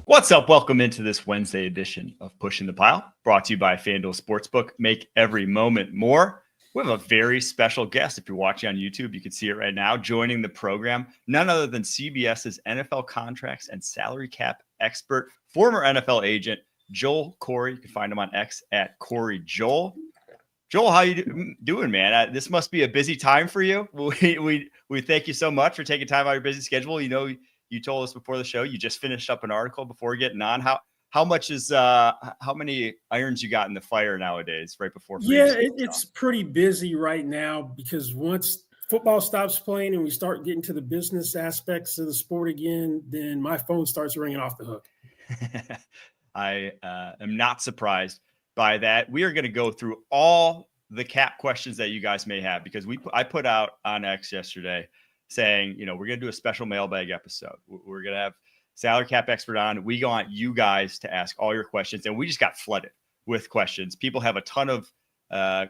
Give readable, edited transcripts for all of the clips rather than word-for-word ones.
What's up? Welcome into this Wednesday edition of Pushing the Pile, brought to you by FanDuel Sportsbook. Make every moment more. We have a very special guest. If you're watching on YouTube, you can see it right now. Joining the program, none other than CBS's NFL contracts and salary cap expert, former NFL agent, Joel Corry. You can find him on X at Corry Joel. Joel, how you doing, man? This must be a busy time for you. We thank you so much for taking time out of your busy schedule. You know, you told us before the show you just finished up an article before getting on. How much is how many irons you got in the fire nowadays? Right before it's pretty busy right now because once football stops playing and we start getting to the business aspects of the sport again, then my phone starts ringing off the hook. I am not surprised by that. We are going to go through all the cap questions that you guys may have because I put out on X yesterday saying, you know, we're going to do a special mailbag episode. We're going to have salary cap expert on. We want you guys to ask all your questions. And we just got flooded with questions. People have a ton of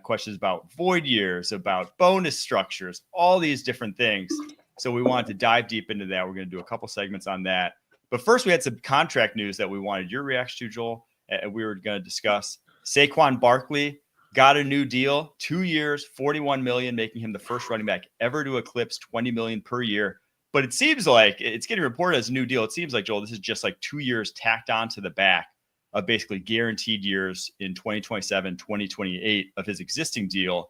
questions about void years, about bonus structures, all these different things. So we wanted to dive deep into that. We're going to do a couple segments on that. But first, we had some contract news that we wanted your reaction to, Joel. And we were going to discuss Saquon Barkley got a new deal, 2 years, $41 million, making him the first running back ever to eclipse $20 million per year. But it seems like it's getting reported as a new deal. It seems like, Joel, this is just like 2 years tacked on to the back of basically guaranteed years in 2027, 2028 of his existing deal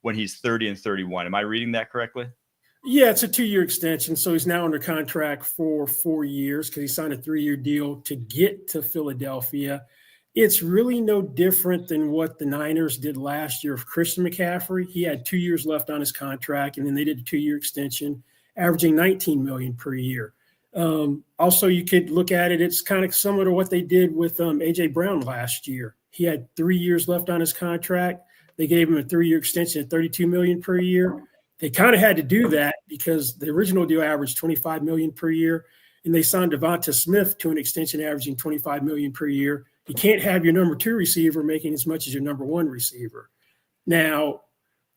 when he's 30 and 31. Am I reading that correctly? Yeah, it's a 2-year extension. So he's now under contract for 4 years because he signed a 3-year deal to get to Philadelphia. It's really no different than what the Niners did last year of Christian McCaffrey. He had 2 years left on his contract, and then they did a 2-year extension, averaging $19 million per year. Also, you could look at it. It's kind of similar to what they did with A.J. Brown last year. He had 3 years left on his contract. They gave him a 3-year extension at $32 million per year. They kind of had to do that because the original deal averaged $25 million per year, and they signed Devonta Smith to an extension averaging $25 million per year. You can't have your number 2 receiver making as much as your number 1 receiver. Now,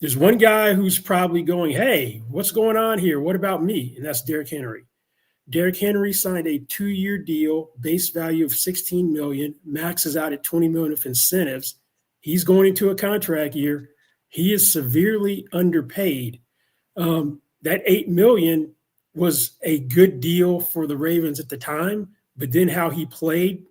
there's one guy who's probably going, hey, what's going on here? What about me? And that's Derrick Henry. Derrick Henry signed a 2-year deal, base value of $16 million, maxes out at $20 million of incentives. He's going into a contract year. He is severely underpaid. That $8 million was a good deal for the Ravens at the time, but then how he played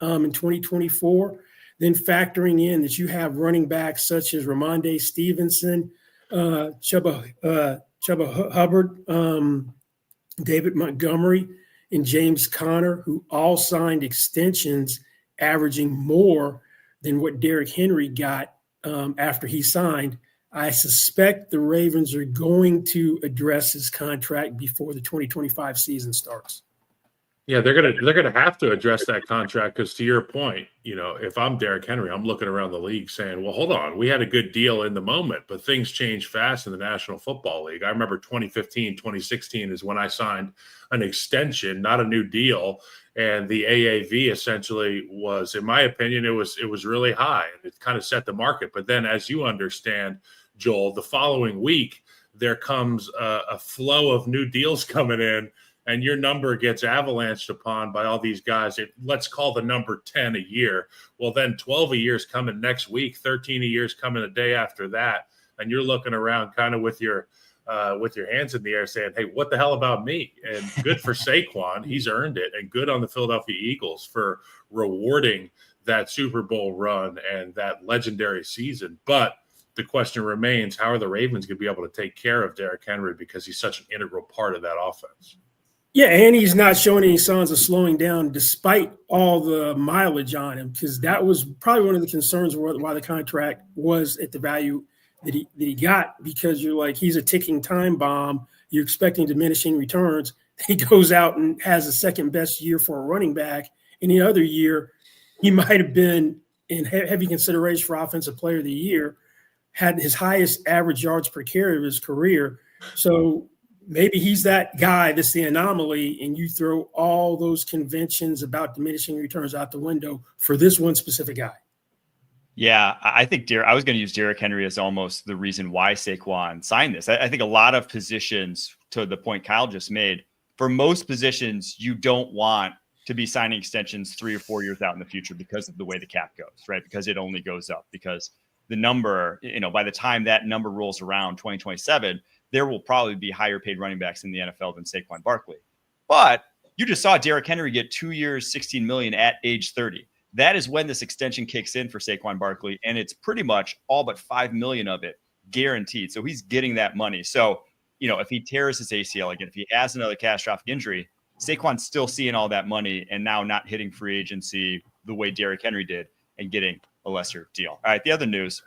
in 2024, then factoring in that you have running backs such as Ramondre Stevenson, Chuba Hubbard, David Montgomery, and James Conner, who all signed extensions averaging more than what Derrick Henry got after he signed. I suspect the Ravens are going to address his contract before the 2025 season starts. Yeah, they're gonna have to address that contract because, to your point, you know, if I'm Derrick Henry, I'm looking around the league saying, well, hold on, we had a good deal in the moment, but things change fast in the National Football League. I remember 2015, 2016 is when I signed an extension, not a new deal, and the AAV essentially was, in my opinion, it was really high, and it kind of set the market. But then, as you understand, Joel, the following week there comes a flow of new deals coming in, and your number gets avalanched upon by all these guys. Let's call the number 10 a year. Well, then 12 a year is coming next week, 13 a year is coming a day after that. And you're looking around kind of with your hands in the air saying, hey, what the hell about me? And good for Saquon. He's earned it. And good on the Philadelphia Eagles for rewarding that Super Bowl run and that legendary season. But the question remains, how are the Ravens going to be able to take care of Derrick Henry because he's such an integral part of that offense? Yeah, and he's not showing any signs of slowing down despite all the mileage on him, because that was probably one of the concerns why the contract was at the value that he got, because you're like, he's a ticking time bomb. You're expecting diminishing returns. He goes out and has the second best year for a running back. Any other year, he might have been in heavy consideration for Offensive Player of the Year, had his highest average yards per carry of his career. So maybe he's that guy that's the anomaly, and you throw all those conventions about diminishing returns out the window for this one specific guy. Yeah, I think I was going to use Derrick Henry as almost the reason why Saquon signed this. I think a lot of positions, to the point Kyle just made, for most positions, you don't want to be signing extensions 3 or 4 years out in the future because of the way the cap goes, right? Because it only goes up, because the number, by the time that number rolls around 2027, there will probably be higher paid running backs in the NFL than Saquon Barkley. But you just saw Derrick Henry get 2 years, $16 million at age 30. That is when this extension kicks in for Saquon Barkley, and it's pretty much all but $5 million of it guaranteed. So he's getting that money. So, if he tears his ACL again, if he has another catastrophic injury, Saquon's still seeing all that money and now not hitting free agency the way Derrick Henry did and getting a lesser deal. All right, the other news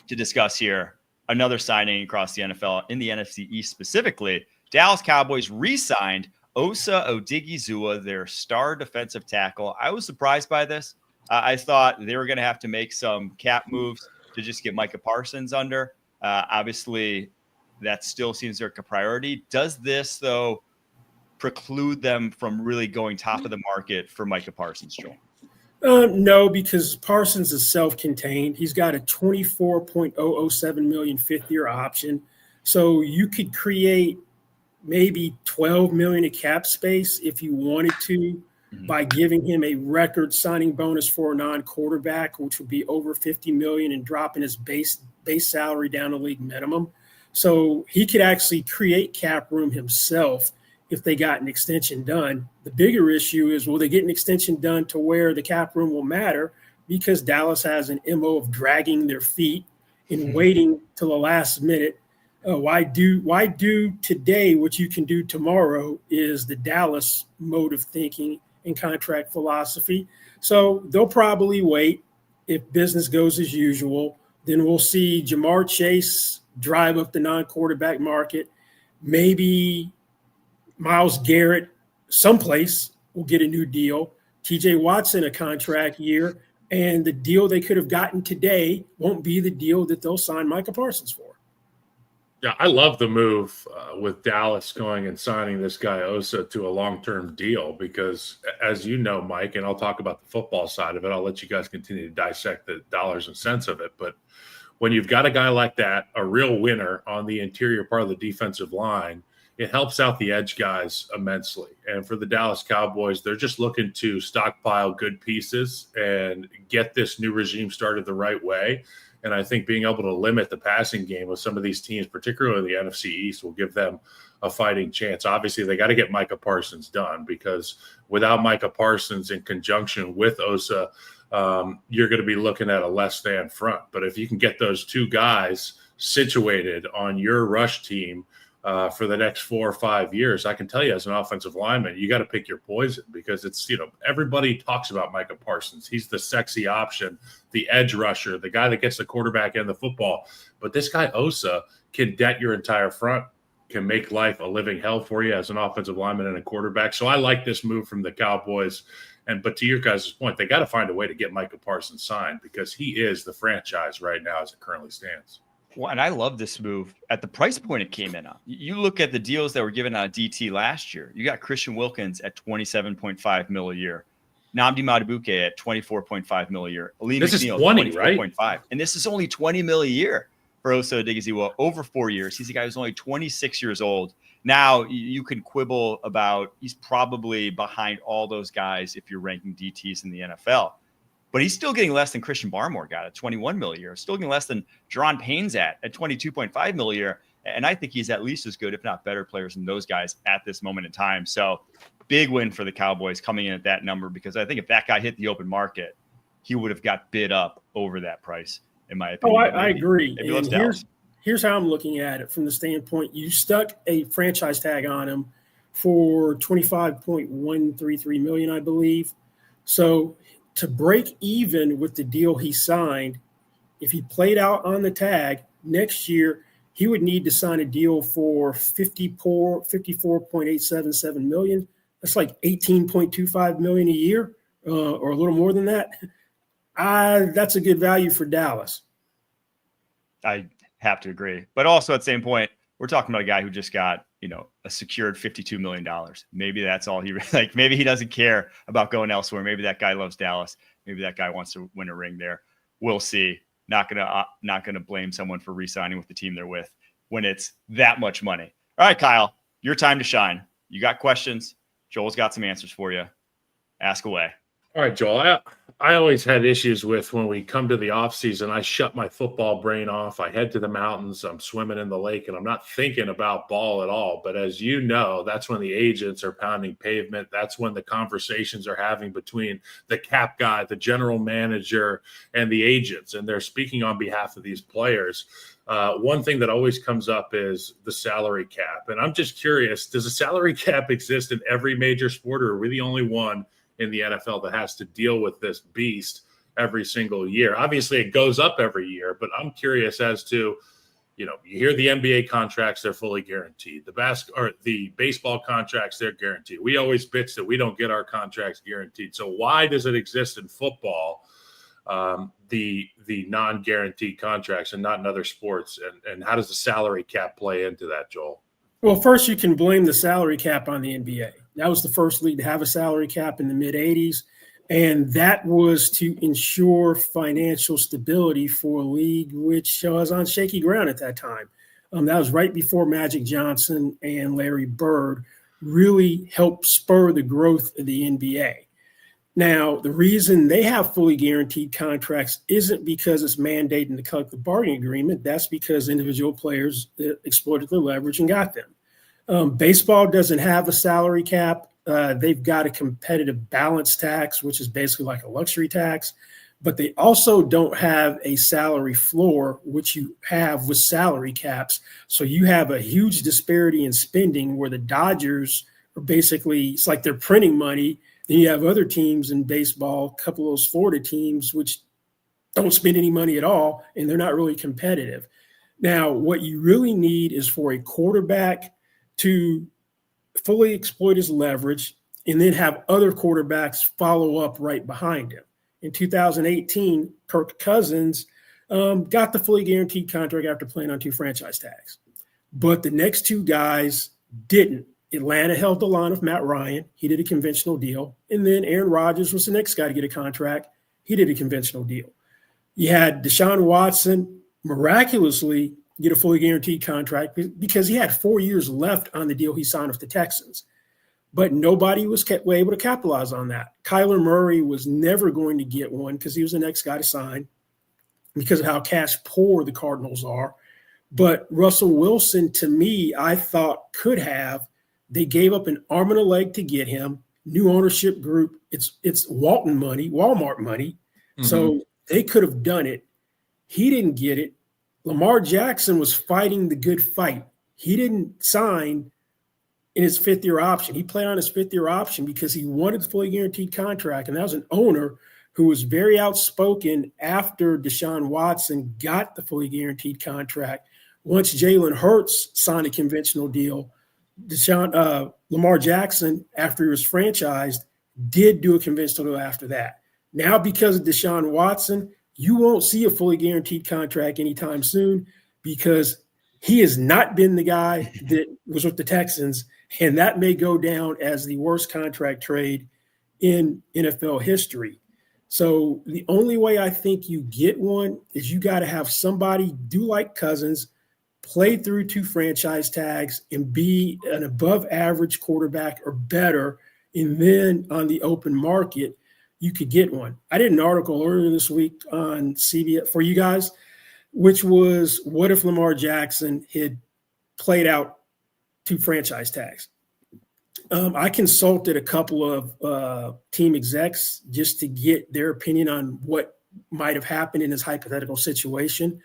to discuss here, another signing across the NFL in the NFC East specifically, Dallas Cowboys re-signed Osa Odighizuwa, their star defensive tackle. I was surprised by this. I thought they were going to have to make some cap moves to just get Micah Parsons under. Obviously, that still seems like a priority. Does this, though, preclude them from really going top of the market for Micah Parsons, Joel? No, because Parsons is self-contained. He's got a $24.007 million fifth-year option. So you could create maybe $12 million in cap space if you wanted to by giving him a record signing bonus for a non-quarterback, which would be over $50 million, and dropping his base salary down to league minimum. So he could actually create cap room himself if they got an extension done. The bigger issue is, will they get an extension done to where the cap room will matter? Because Dallas has an MO of dragging their feet and waiting till the last minute. Why do today what you can do tomorrow is the Dallas mode of thinking and contract philosophy. So they'll probably wait. If business goes as usual, then we'll see Jamar Chase drive up the non-quarterback market. Maybe Myles Garrett someplace will get a new deal. TJ Watson a contract year, and the deal they could have gotten today won't be the deal that they'll sign Micah Parsons for. Yeah, I love the move with Dallas going and signing this guy Osa to a long-term deal because, as you know, Mike, and I'll talk about the football side of it. I'll let you guys continue to dissect the dollars and cents of it. But when you've got a guy like that, a real winner on the interior part of the defensive line, it helps out the edge guys immensely. And for the Dallas Cowboys, they're just looking to stockpile good pieces and get this new regime started the right way. And I think being able to limit the passing game with some of these teams, particularly the NFC East, will give them a fighting chance. Obviously, they got to get Micah Parsons done because without Micah Parsons in conjunction with Osa, you're going to be looking at a less than front. But if you can get those two guys situated on your rush team for the next 4 or 5 years, I can tell you as an offensive lineman, you got to pick your poison because it's, everybody talks about Micah Parsons. He's the sexy option, the edge rusher, the guy that gets the quarterback and the football. But this guy Osa can debt your entire front, can make life a living hell for you as an offensive lineman and a quarterback. So I like this move from the Cowboys. But to your guys' point, they got to find a way to get Micah Parsons signed because he is the franchise right now as it currently stands. Well, and I love this move at the price point it came in on. You look at the deals that were given on DT last year. You got Christian Wilkins at $27.5 million a year, Nnamdi Madubuike at $24.5 million a year. This is 20, right? And this is only $20 million a year for Osa Odighizuwa over 4 years. He's a guy who's only 26 years old. Now you can quibble about he's probably behind all those guys if you're ranking DTs in the NFL. But he's still getting less than Christian Barmore got at $21 million a year. Still getting less than Jerron Payne's at $22.5 million a year. And I think he's at least as good, if not better, players than those guys at this moment in time. So big win for the Cowboys coming in at that number, because I think if that guy hit the open market, he would have got bid up over that price, in my opinion. I agree. And here's how I'm looking at it from the standpoint. You stuck a franchise tag on him for $25.133 million, I believe. So to break even with the deal he signed, if he played out on the tag next year, he would need to sign a deal for $54.877 million. That's like $18.25 million a year, or a little more than that. That's a good value for Dallas. I have to agree. But also at the same point, we're talking about a guy who just got, a secured $52 million. Maybe that's all he like. Maybe he doesn't care about going elsewhere. Maybe that guy loves Dallas. Maybe that guy wants to win a ring there. We'll see. Not gonna blame someone for re-signing with the team they're with when it's that much money. All right, Kyle, your time to shine. You got questions. Joel's got some answers for you. Ask away. All right, Joel. I always had issues with when we come to the off season, I shut my football brain off. I head to the mountains. I'm swimming in the lake, and I'm not thinking about ball at all. But as you know, that's when the agents are pounding pavement. That's when the conversations are having between the cap guy, the general manager, and the agents. And they're speaking on behalf of these players. One thing that always comes up is the salary cap. And I'm just curious, does a salary cap exist in every major sport, or are we the only one in the NFL that has to deal with this beast every single year? Obviously, it goes up every year, but I'm curious as to, you hear the NBA contracts, they're fully guaranteed. The baseball contracts, they're guaranteed. We always bitch that we don't get our contracts guaranteed. So why does it exist in football, the non-guaranteed contracts, and not in other sports? And how does the salary cap play into that, Joel? Well, first, you can blame the salary cap on the NBA. That was the first league to have a salary cap in the mid-'80s, and that was to ensure financial stability for a league which was on shaky ground at that time. That was right before Magic Johnson and Larry Bird really helped spur the growth of the NBA. Now, the reason they have fully guaranteed contracts isn't because it's mandated in the collective bargaining agreement. That's because individual players exploited their leverage and got them. Baseball doesn't have a salary cap. They've got a competitive balance tax, which is basically like a luxury tax, but they also don't have a salary floor, which you have with salary caps. So you have a huge disparity in spending where the Dodgers are basically, it's like they're printing money. Then you have other teams in baseball, a couple of those Florida teams, which don't spend any money at all, and they're not really competitive. Now, what you really need is for a quarterback to fully exploit his leverage and then have other quarterbacks follow up right behind him. In 2018, Kirk Cousins got the fully guaranteed contract after playing on 2 franchise tags. But the next 2 guys didn't. Atlanta held the line of Matt Ryan. He did a conventional deal. And then Aaron Rodgers was the next guy to get a contract. He did a conventional deal. You had Deshaun Watson miraculously get a fully guaranteed contract because he had 4 years left on the deal he signed with the Texans. But nobody was able to capitalize on that. Kyler Murray was never going to get one because he was the next guy to sign because of how cash poor the Cardinals are. But Russell Wilson, to me, I thought could have. They gave up an arm and a leg to get him. New ownership group. It's Walton money, Walmart money. Mm-hmm. So they could have done it. He didn't get it. Lamar Jackson was fighting the good fight. He didn't sign in his 5th-year option. He played on his 5th-year option because he wanted the fully guaranteed contract, and that was an owner who was very outspoken after Deshaun Watson got the fully guaranteed contract. Once Jalen Hurts signed a conventional deal, Lamar Jackson, after he was franchised, did do a conventional deal after that. Now, because of Deshaun Watson, you won't see a fully guaranteed contract anytime soon because he has not been the guy that was with the Texans, and that may go down as the worst contract trade in NFL history. So the only way I think you get one is you got to have somebody do like Cousins, play through 2 franchise tags, and be an above-average quarterback or better, and then on the open market, you could get one. I did an article earlier this week on CBS for you guys, which was what if Lamar Jackson had played out 2 franchise tags? I consulted a couple of team execs just to get their opinion on what might have happened in his hypothetical situation.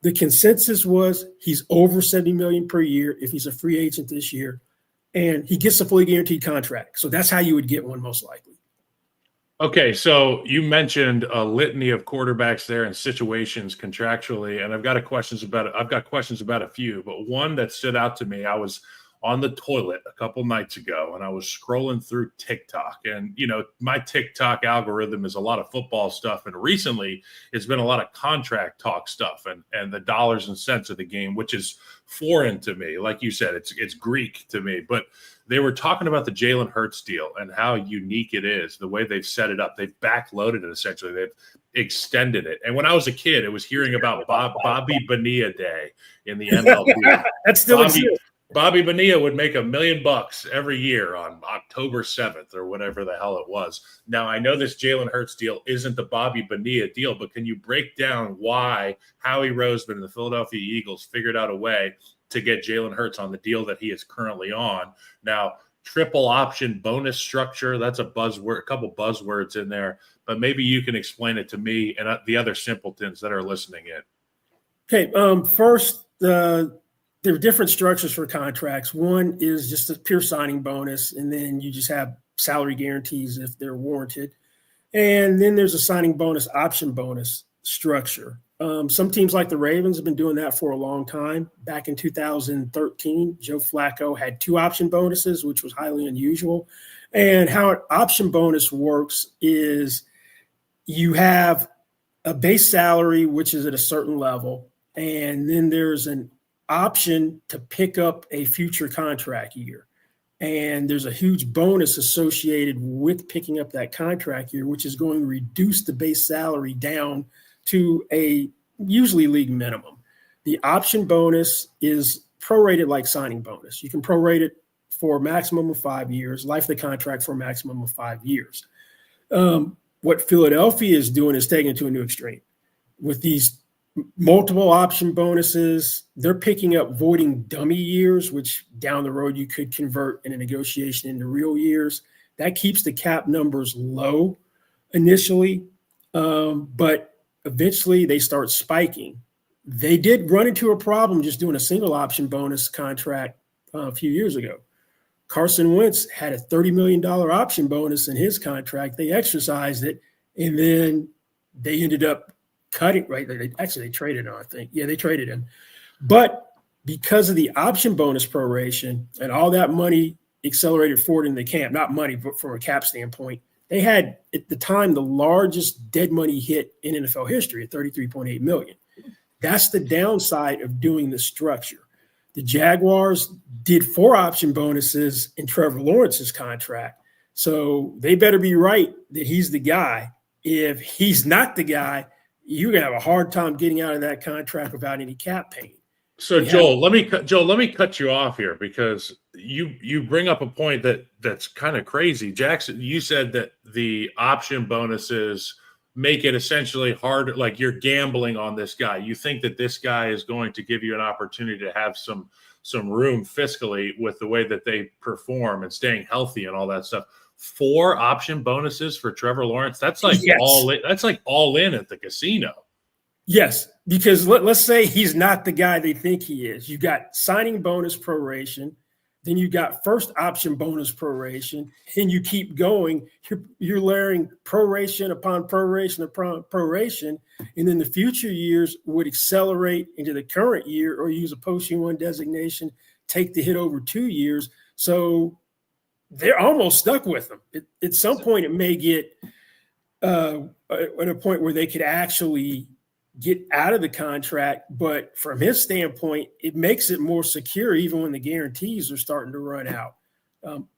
The consensus was he's over $70 million per year if he's a free agent this year, and he gets a fully guaranteed contract. So that's how you would get one most likely. Okay, so you mentioned a litany of quarterbacks there and situations contractually, and I've got questions about a few, but one that stood out to me, I was on the toilet a couple nights ago, and I was scrolling through TikTok, and my TikTok algorithm is a lot of football stuff, and recently it's been a lot of contract talk stuff and the dollars and cents of the game, which is foreign to me. Like you said, it's Greek to me, but they were talking about the Jalen Hurts deal and how unique it is, the way they've set it up. They've backloaded it, essentially. They've extended it. And when I was a kid, it was hearing about Bobby Bonilla Day in the MLB. That still exists. Bobby Bonilla would make $1 million every year on October 7th or whatever the hell it was. Now, I know this Jalen Hurts deal isn't the Bobby Bonilla deal, but can you break down why Howie Roseman and the Philadelphia Eagles figured out a way to get Jalen Hurts on the deal that he is currently on? Now, triple option bonus structure, that's a buzzword, a couple buzzwords in there, but maybe you can explain it to me and the other simpletons that are listening in. Okay, first, there are different structures for contracts. One is just a pure signing bonus, and then you just have salary guarantees if they're warranted. And then there's a signing bonus, option bonus structure. Some teams like the Ravens have been doing that for a long time. Back in 2013, Joe Flacco had 2 option bonuses, which was highly unusual. And how an option bonus works is you have a base salary, which is at a certain level, and then there's an option to pick up a future contract year. And there's a huge bonus associated with picking up that contract year, which is going to reduce the base salary down to a usually league minimum. The option bonus is prorated like signing bonus. You can prorate it for a maximum of 5 years, life of the contract for a maximum of 5 years. What Philadelphia is doing is taking it to a new extreme. With these multiple option bonuses, they're picking up voiding dummy years, which down the road you could convert in a negotiation into real years. That keeps the cap numbers low initially, but eventually they start spiking. They did run into a problem just doing a single option bonus contract a few years ago. Carson Wentz had a $30 million option bonus in his contract. They exercised it, and then they ended up cutting, right? They traded him, I think. Yeah, they traded him. But because of the option bonus proration and all that money accelerated forward in the camp, not money, but from a cap standpoint, they had at the time the largest dead money hit in NFL history at $33.8 million. That's the downside of doing the structure. The Jaguars did 4 option bonuses in Trevor Lawrence's contract. So they better be right that he's the guy. If he's not the guy, you're going to have a hard time getting out of that contract without any cap pain. So Joel, let me cut you off here because you bring up a point that's kind of crazy. Jackson, you said that the option bonuses make it essentially hard, like you're gambling on this guy. You think that this guy is going to give you an opportunity to have some room fiscally with the way that they perform and staying healthy and all that stuff. 4 option bonuses for Trevor Lawrence. That's like all in. That's like all in at the casino. Yes, because let's say he's not the guy they think he is. You got signing bonus proration, then you got first option bonus proration, and you keep going. You're layering proration upon proration upon proration, and then the future years would accelerate into the current year or use a post-1 designation, take the hit over 2 years. So they're almost stuck with them. At some point, it may get at a point where they could actually get out of the contract. But from his standpoint, it makes it more secure even when the guarantees are starting to run out.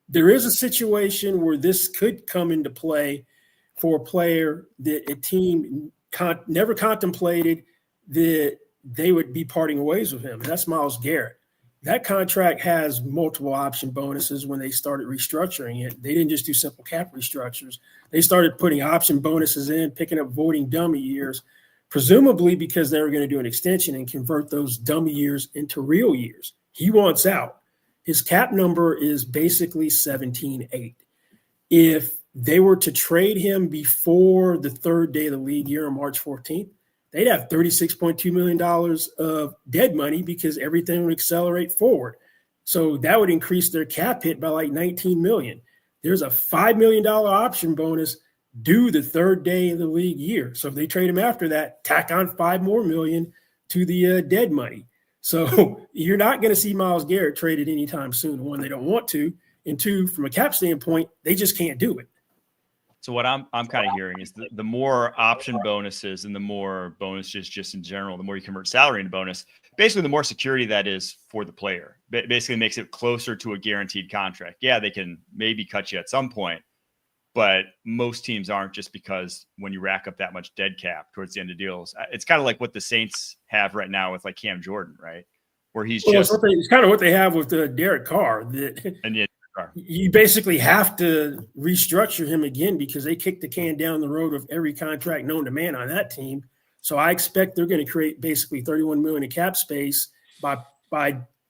There is a situation where this could come into play for a player that a team never contemplated that they would be parting ways with him. And that's Myles Garrett. That contract has multiple option bonuses when they started restructuring it. They didn't just do simple cap restructures. They started putting option bonuses in, picking up voiding dummy years, presumably because they were going to do an extension and convert those dummy years into real years. He wants out. His cap number is basically 17.8. If they were to trade him before the 3rd day of the league year on March 14th, they'd have $36.2 million of dead money because everything would accelerate forward. So that would increase their cap hit by like $19 million. There's a $5 million option bonus due the 3rd day of the league year. So if they trade him after that, tack on $5 more million to the dead money. So you're not going to see Myles Garrett traded anytime soon. 1, they don't want to, and 2, from a cap standpoint, they just can't do it. So what I'm kind of hearing is the more option bonuses and the more bonuses just in general, the more you convert salary into bonus, basically the more security that is for the player. Basically makes it closer to a guaranteed contract. Yeah, they can maybe cut you at some point, but most teams aren't, just because when you rack up that much dead cap towards the end of deals, it's kind of like what the Saints have right now with like Cam Jordan, right? where he's well, just it's kind of what they have with Derek Carr. and yet You basically have to restructure him again because they kicked the can down the road of every contract known to man on that team. So I expect they're going to create basically $31 million in cap space by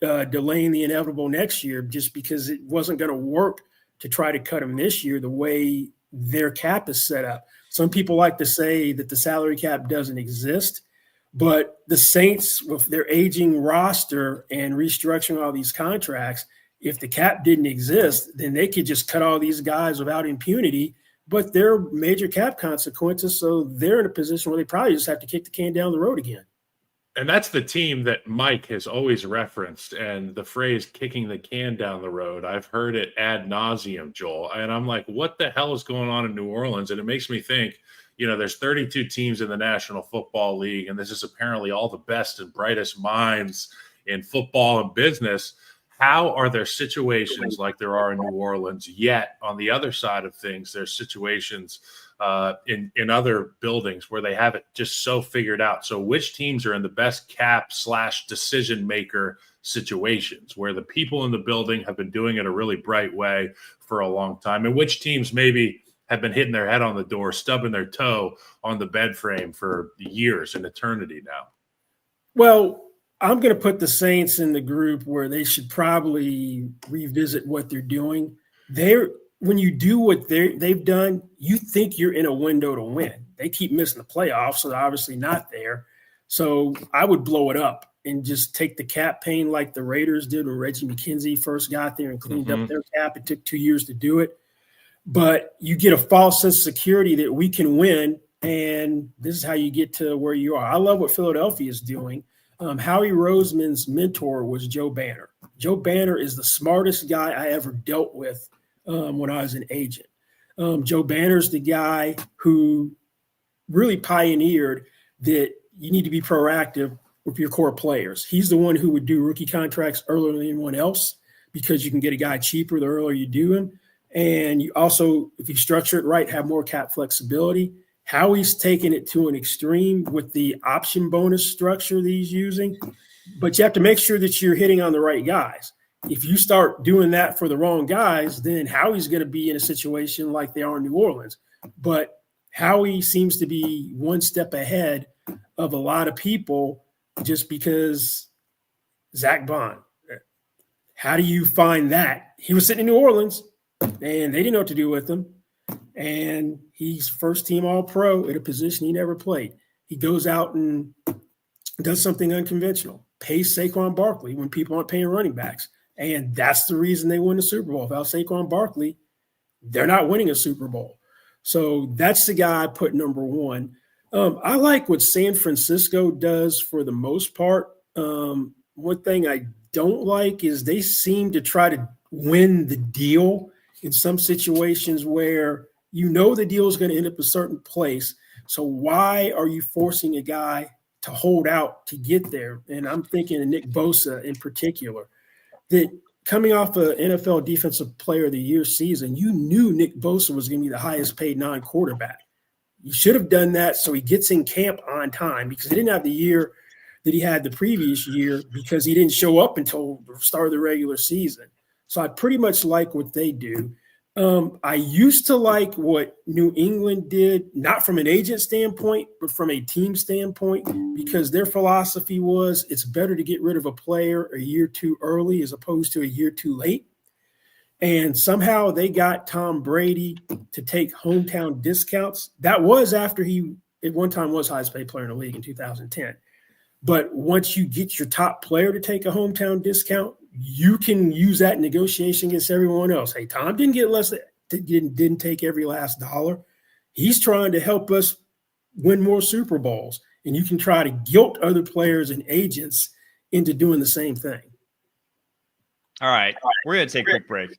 delaying the inevitable next year, just because it wasn't going to work to try to cut him this year the way their cap is set up. Some people like to say that the salary cap doesn't exist, but the Saints, with their aging roster and restructuring all these contracts, if the cap didn't exist, then they could just cut all these guys without impunity. But there are major cap consequences, so they're in a position where they probably just have to kick the can down the road again. And that's the team that Mike has always referenced. And the phrase kicking the can down the road, I've heard it ad nauseum, Joel. And I'm like, what the hell is going on in New Orleans? And it makes me think, there's 32 teams in the National Football League, and this is apparently all the best and brightest minds in football and business. How are there situations like there are in New Orleans, yet on the other side of things, there's situations in other buildings where they have it just so figured out? So which teams are in the best cap/decision maker situations where the people in the building have been doing it a really bright way for a long time, and which teams maybe have been hitting their head on the door, stubbing their toe on the bed frame for years and eternity now? Well, I'm going to put the Saints in the group where they should probably revisit what they're doing. When you do what they've done, you think you're in a window to win. They keep missing the playoffs, so they're obviously not there. So I would blow it up and just take the cap pain like the Raiders did when Reggie McKenzie first got there and cleaned up their cap. It took 2 years to do it. But you get a false sense of security that we can win, and this is how you get to where you are. I love what Philadelphia is doing. Howie Roseman's mentor was Joe Banner. Joe Banner is the smartest guy I ever dealt with when I was an agent. Joe Banner's the guy who really pioneered that you need to be proactive with your core players. He's the one who would do rookie contracts earlier than anyone else because you can get a guy cheaper the earlier you do him. And you also, if you structure it right, have more cap flexibility. Howie's taken it to an extreme with the option bonus structure that he's using, but you have to make sure that you're hitting on the right guys. If you start doing that for the wrong guys, then Howie's going to be in a situation like they are in New Orleans. But Howie seems to be one step ahead of a lot of people just because Zach Bond. How do you find that? He was sitting in New Orleans, and they didn't know what to do with him. And he's first team All-Pro at a position he never played. He goes out and does something unconventional, pays Saquon Barkley when people aren't paying running backs. And that's the reason they win the Super Bowl. Without Saquon Barkley, they're not winning a Super Bowl. So that's the guy I put number one. I like what San Francisco does for the most part. One thing I don't like is they seem to try to win the deal in some situations where you know the deal is going to end up a certain place. So why are you forcing a guy to hold out to get there? And I'm thinking of Nick Bosa in particular, that coming off an NFL Defensive Player of the Year season, you knew Nick Bosa was going to be the highest paid non-quarterback. You should have done that so he gets in camp on time, because he didn't have the year that he had the previous year because he didn't show up until the start of the regular season. So I pretty much like what they do. I used to like what New England did, not from an agent standpoint, but from a team standpoint, because their philosophy was it's better to get rid of a player a year too early as opposed to a year too late. And somehow they got Tom Brady to take hometown discounts. That was after he at one time was highest paid player in the league in 2010. But once you get your top player to take a hometown discount, you can use that negotiation against everyone else. Hey, Tom didn't get less, didn't take every last dollar. He's trying to help us win more Super Bowls. And you can try to guilt other players and agents into doing the same thing. All right. We're going to take a quick break.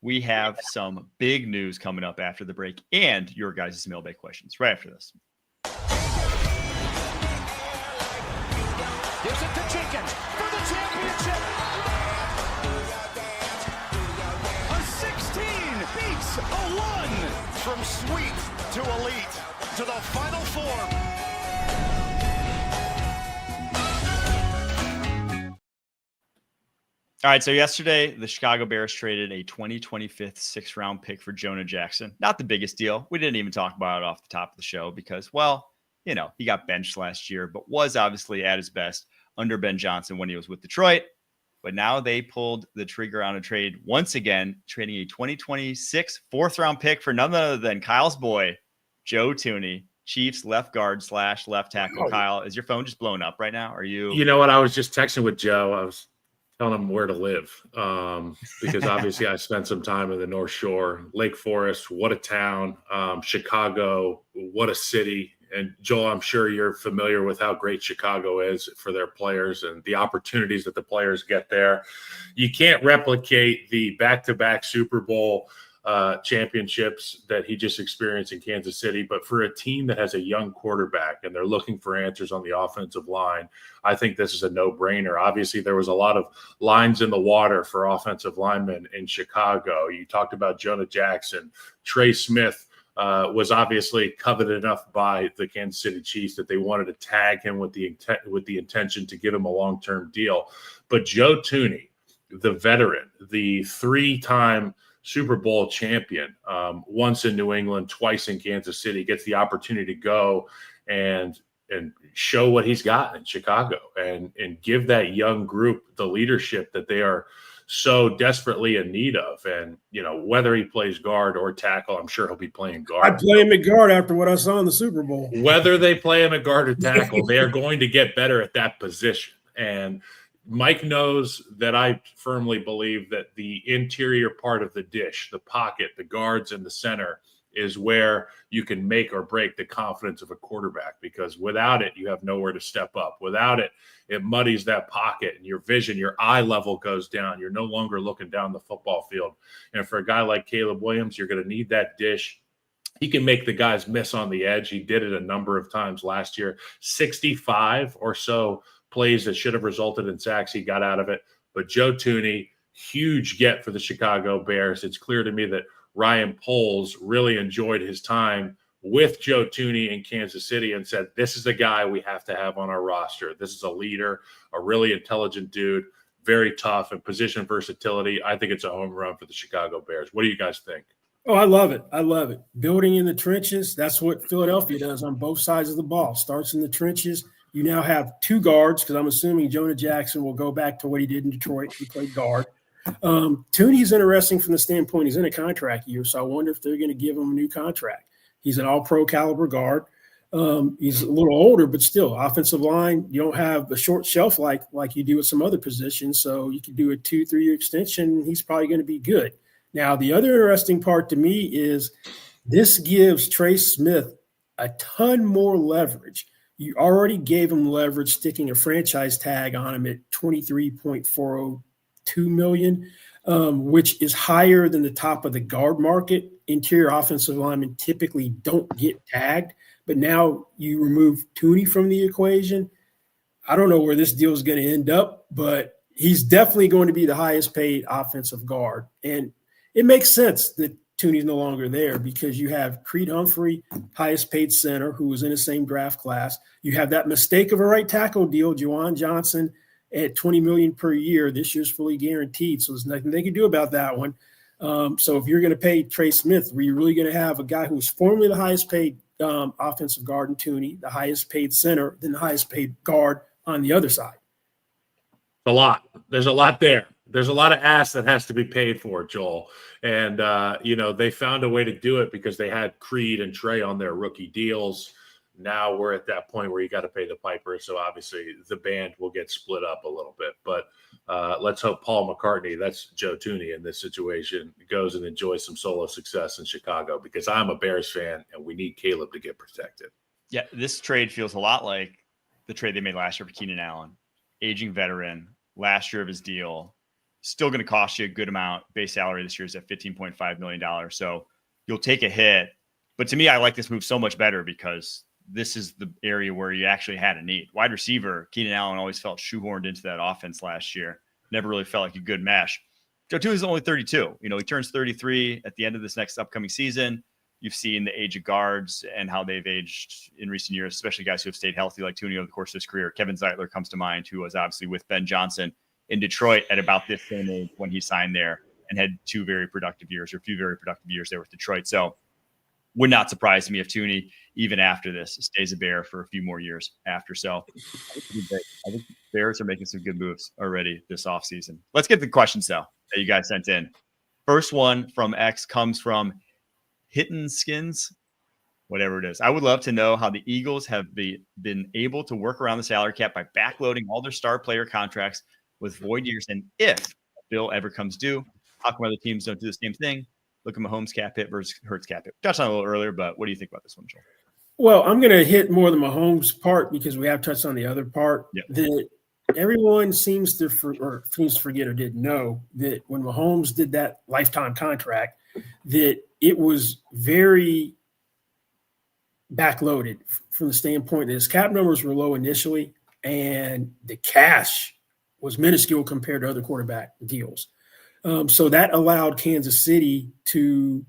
We have some big news coming up after the break and your guys' mailbag questions right after this. Gives it to Jenkins for the championship. A 16 beats a 1. From sweet to elite to the Final Four. All right, so yesterday, the Chicago Bears traded a 2025 sixth-round pick for Jonah Jackson. Not the biggest deal. We didn't even talk about it off the top of the show because, well, you know, he got benched last year, but was obviously at his best under Ben Johnson when he was with Detroit. But now they pulled the trigger on a trade once again, trading a 2026 fourth-round pick for none other than Kyle's boy, Joe Thuney, Chiefs left guard / left tackle. Oh. Kyle, is your phone just blowing up right now? Are you? You know what? I was just texting with Joe. I was telling him where to live because obviously I spent some time in the North Shore, Lake Forest. What a town. Chicago, what a city. And Joel, I'm sure you're familiar with how great Chicago is for their players and the opportunities that the players get there. You can't replicate the back-to-back Super Bowl championships that he just experienced in Kansas City. But for a team that has a young quarterback and they're looking for answers on the offensive line, I think this is a no-brainer. Obviously, there was a lot of lines in the water for offensive linemen in Chicago. You talked about Jonah Jackson. Trey Smith was obviously coveted enough by the Kansas City Chiefs that they wanted to tag him with the intention to give him a long-term deal. But Joe Thuney, the veteran, the three-time Super Bowl champion, once in New England, twice in Kansas City, gets the opportunity to go and show what he's got in Chicago and give that young group the leadership that they are so desperately in need of. And, you know, whether he plays guard or tackle, I'm sure he'll be playing guard. I'd play him at guard after what I saw in the Super Bowl. Whether they play him at guard or tackle, they are going to get better at that position. And Mike knows that I firmly believe that the interior part of the dish, the pocket, the guards in the center, is where you can make or break the confidence of a quarterback, because without it, you have nowhere to step up. Without it, it muddies that pocket and your vision, your eye level goes down. You're no longer looking down the football field. And for a guy like Caleb Williams, you're going to need that dish. He can make the guys miss on the edge. He did it a number of times last year. 65 or so plays that should have resulted in sacks, he got out of it. But Joe Thuney, huge get for the Chicago Bears. It's clear to me that Ryan Poles really enjoyed his time with Joe Thuney in Kansas City and said, this is the guy we have to have on our roster. This is a leader, a really intelligent dude, very tough, and position versatility. I think it's a home run for the Chicago Bears. What do you guys think? Oh, I love it. I love it. Building in the trenches, that's what Philadelphia does on both sides of the ball. Starts in the trenches. You now have two guards, because I'm assuming Jonah Jackson will go back to what he did in Detroit. He played guard. Thuney's interesting from the standpoint he's in a contract year, so I wonder if they're going to give him a new contract. He's an all-pro caliber guard. He's a little older, but still, offensive line, you don't have a short shelf like you do with some other positions, so you could do a 2-3 year extension. He's probably going to be good. Now, the other interesting part to me is this gives Trey Smith a ton more leverage. You already gave him leverage sticking a franchise tag on him at $23.402 million, which is higher than the top of the guard market. Interior offensive linemen typically don't get tagged, but now you remove Thuney from the equation. I don't know where this deal is going to end up, but he's definitely going to be the highest paid offensive guard. And it makes sense that Thuney's no longer there because you have Creed Humphrey, highest paid center, who was in the same draft class. You have that mistake of a right tackle deal, Juwan Johnson, at $20 million per year. This year's fully guaranteed, so there's nothing they can do about that one. So if you're going to pay Trey Smith, were you really going to have a guy who was formerly the highest paid offensive guard in Thuney, the highest paid center, then the highest paid guard on the other side? A lot. There's a lot there. There's a lot of ass that has to be paid for, Joel. And, they found a way to do it because they had Creed and Trey on their rookie deals. Now we're at that point where you got to pay the piper. So obviously the band will get split up a little bit. But let's hope Paul McCartney, that's Joe Thuney in this situation, goes and enjoys some solo success in Chicago, because I'm a Bears fan and we need Caleb to get protected. Yeah, this trade feels a lot like the trade they made last year for Keenan Allen. Aging veteran, last year of his deal. Still going to cost you a good amount. Base salary this year is at $15.5 million. So you'll take a hit. But to me, I like this move so much better because this is the area where you actually had a need. Wide receiver, Keenan Allen always felt shoehorned into that offense last year. Never really felt like a good mesh. Joe Thuney is only 32. He turns 33 at the end of this next upcoming season. You've seen the age of guards and how they've aged in recent years, especially guys who have stayed healthy like Thuney over the course of his career. Kevin Zeitler comes to mind, who was obviously with Ben Johnson in Detroit at about this same age when he signed there and had a few very productive years there with Detroit. So would not surprise me if Thuney, even after this, stays a Bear for a few more years after. So I think Bears are making some good moves already this offseason. Let's get the questions, though, that you guys sent in. First one from X comes from Hittin' Skins, whatever it is. I would love to know how the Eagles have been able to work around the salary cap by backloading all their star player contracts with void years. And if a bill ever comes due, how come other teams don't do the same thing? Look at Mahomes cap hit versus Hurts cap hit. Touched on it a little earlier, but what do you think about this one, Joel? Well, I'm going to hit more the Mahomes part because we have touched on the other part. Yep. That everyone seems to forget or didn't know that when Mahomes did that lifetime contract, that it was very backloaded from the standpoint that his cap numbers were low initially and the cash was minuscule compared to other quarterback deals. So that allowed Kansas City to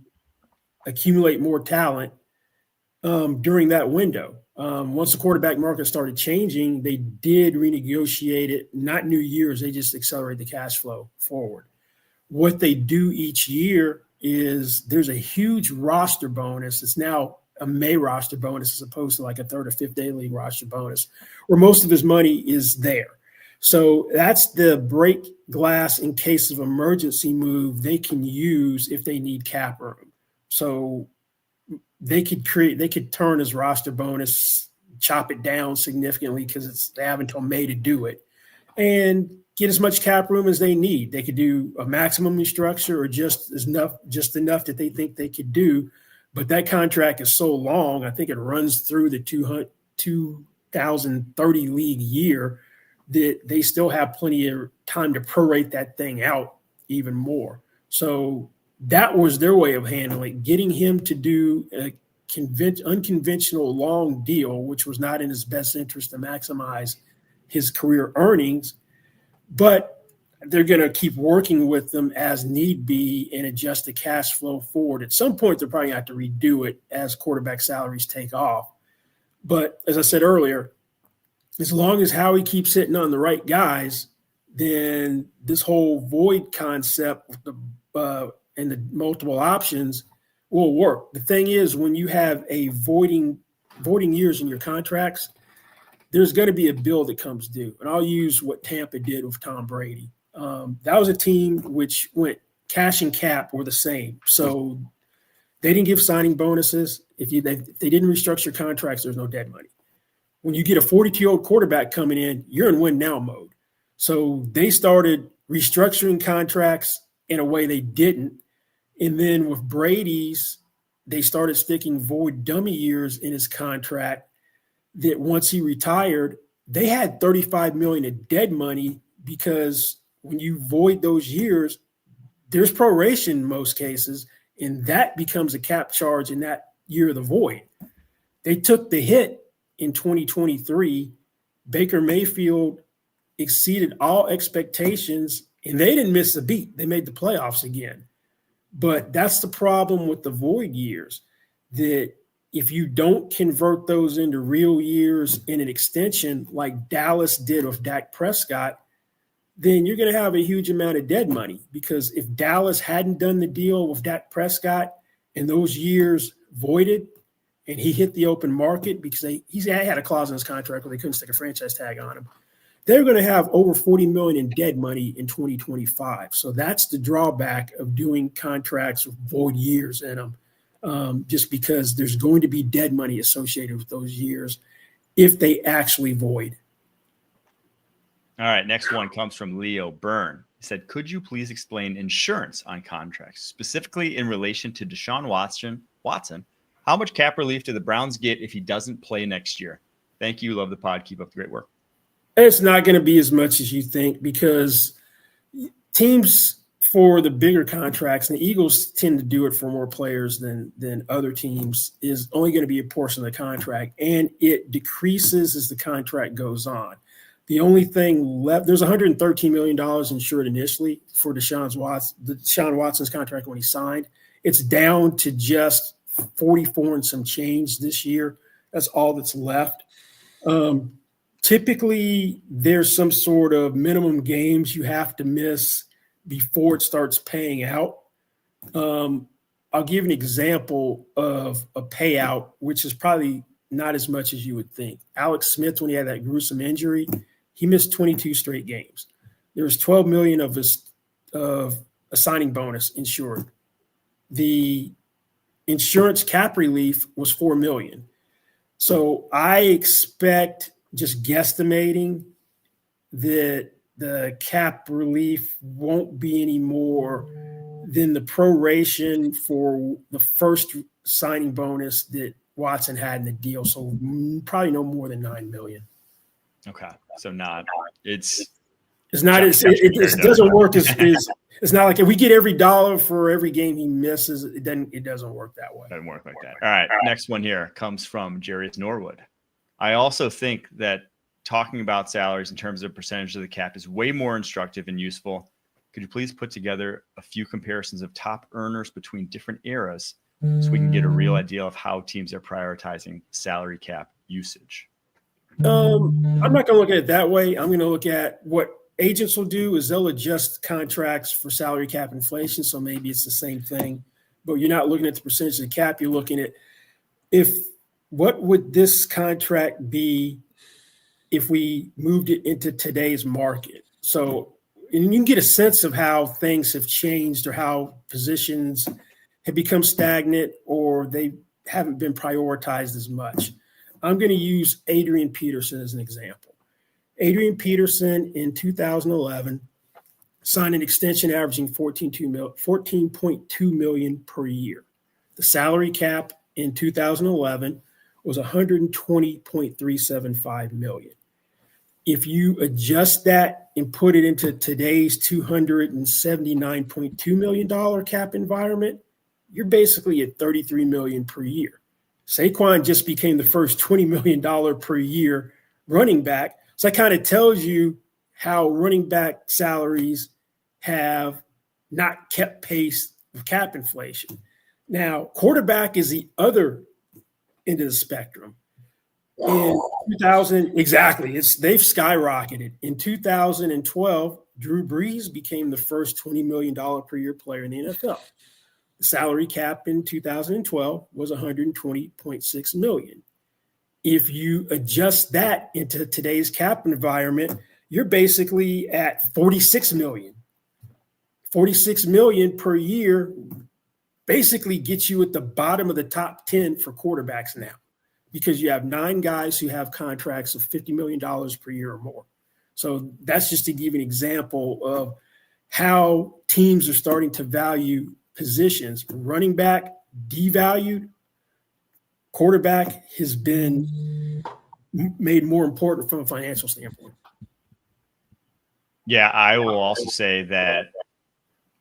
accumulate more talent during that window. Once the quarterback market started changing, they did renegotiate it, not new years. They just accelerate the cash flow forward. What they do each year is there's a huge roster bonus. It's now a May roster bonus as opposed to like a third or fifth day league roster bonus where most of his money is there. So that's the break glass in case of emergency move they can use if they need cap room. So they could turn his roster bonus, chop it down significantly because they have until May to do it, and get as much cap room as they need. They could do a maximum restructure or just enough that they think they could do. But that contract is so long, I think it runs through the 2030 league year, that they still have plenty of time to prorate that thing out even more. So that was their way of handling it, getting him to do a unconventional long deal, which was not in his best interest to maximize his career earnings. But they're going to keep working with them as need be and adjust the cash flow forward. At some point, they're probably going to have to redo it as quarterback salaries take off. But as I said earlier, as long as Howie keeps hitting on the right guys, then this whole void concept with and the multiple options will work. The thing is, when you have a voiding years in your contracts, there's going to be a bill that comes due. And I'll use what Tampa did with Tom Brady. That was a team which went cash and cap were the same. So they didn't give signing bonuses. If they didn't restructure contracts, there's no dead money. When you get a 42-year-old quarterback coming in, you're in win now mode. So they started restructuring contracts in a way they didn't. And then with Brady's, they started sticking void dummy years in his contract that once he retired, they had $35 million in dead money because when you void those years, there's proration in most cases, and that becomes a cap charge in that year of the void. They took the hit in 2023. Baker Mayfield exceeded all expectations, and they didn't miss a beat. They made the playoffs again. But that's the problem with the void years, that if you don't convert those into real years in an extension like Dallas did with Dak Prescott, then you're going to have a huge amount of dead money. Because if Dallas hadn't done the deal with Dak Prescott and those years voided and he hit the open market because he had a clause in his contract where they couldn't stick a franchise tag on him, they're going to have over $40 million in dead money in 2025. So that's the drawback of doing contracts with void years in them, just because there's going to be dead money associated with those years if they actually void. All right, next one comes from Leo Byrne. He said, could you please explain insurance on contracts, specifically in relation to Deshaun Watson? How much cap relief do the Browns get if he doesn't play next year? Thank you. Love the pod. Keep up the great work. It's not going to be as much as you think because teams for the bigger contracts, and the Eagles tend to do it for more players than other teams, is only going to be a portion of the contract, and it decreases as the contract goes on. The only thing left, there's $113 million insured initially for Deshaun Watson's contract when he signed. It's down to just 44 and some change this year. That's all that's left. Typically, there's some sort of minimum games you have to miss before it starts paying out. I'll give an example of a payout, which is probably not as much as you would think. Alex Smith, when he had that gruesome injury, he missed 22 straight games. There was $12 million of a signing bonus insured. The insurance cap relief was $4 million. So I expect, just guesstimating, that the cap relief won't be any more than the proration for the first signing bonus that Watson had in the deal. So probably no more than $9 million. Okay. So it doesn't work as it's not like if we get every dollar for every game he misses, it doesn't work that way. Doesn't work like that. All right. Next one here comes from Jarius Norwood. I also think that talking about salaries in terms of percentage of the cap is way more instructive and useful. Could you please put together a few comparisons of top earners between different eras so we can get a real idea of how teams are prioritizing salary cap usage? I'm not going to look at it that way. I'm going to look at what agents will do is they'll adjust contracts for salary cap inflation. So maybe it's the same thing, but you're not looking at the percentage of the cap. You're looking at what would this contract be if we moved it into today's market. So, and you can get a sense of how things have changed or how positions have become stagnant or they haven't been prioritized as much. I'm going to use Adrian Peterson as an example. Adrian Peterson in 2011 signed an extension averaging $14.2 million per year. The salary cap in 2011 was $120.375 million. If you adjust that and put it into today's $279.2 million cap environment, you're basically at $33 million per year. Saquon just became the first $20 million per year running back. So that kind of tells you how running back salaries have not kept pace with cap inflation. Now, quarterback is the other end of the spectrum. In 2000, exactly, they've skyrocketed. In 2012, Drew Brees became the first $20 million per year player in the NFL. The salary cap in 2012 was $120.6 million. If you adjust that into today's cap environment, you're basically at $46 million. $46 million per year basically gets you at the bottom of the top 10 for quarterbacks now, because you have 9 guys who have contracts of $50 million per year or more. So that's just to give an example of how teams are starting to value positions. Running back devalued. Quarterback has been made more important from a financial standpoint. Yeah, I will also say that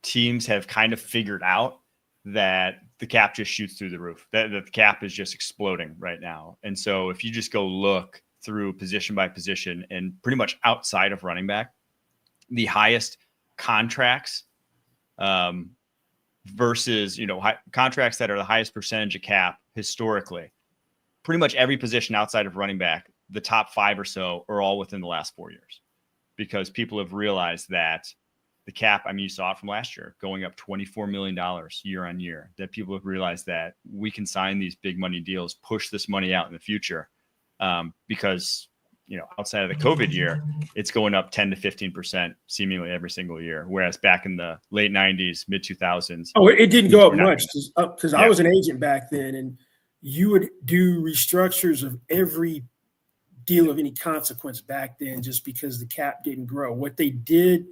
teams have kind of figured out that the cap just shoots through the roof, that the cap is just exploding right now. And so if you just go look through position by position and pretty much outside of running back, the highest contracts versus, contracts that are the highest percentage of cap historically, pretty much every position outside of running back, the top 5 or so are all within the last 4 years, because people have realized that the cap, you saw it from last year, going up $24 million year on year, that people have realized that we can sign these big money deals, push this money out in the future, because, outside of the COVID year, it's going up 10 to 15% seemingly every single year. Whereas back in the late 90s, mid 2000s. Oh, it didn't go up much because I was an agent back then, and you would do restructures of every deal of any consequence back then just because the cap didn't grow. What they did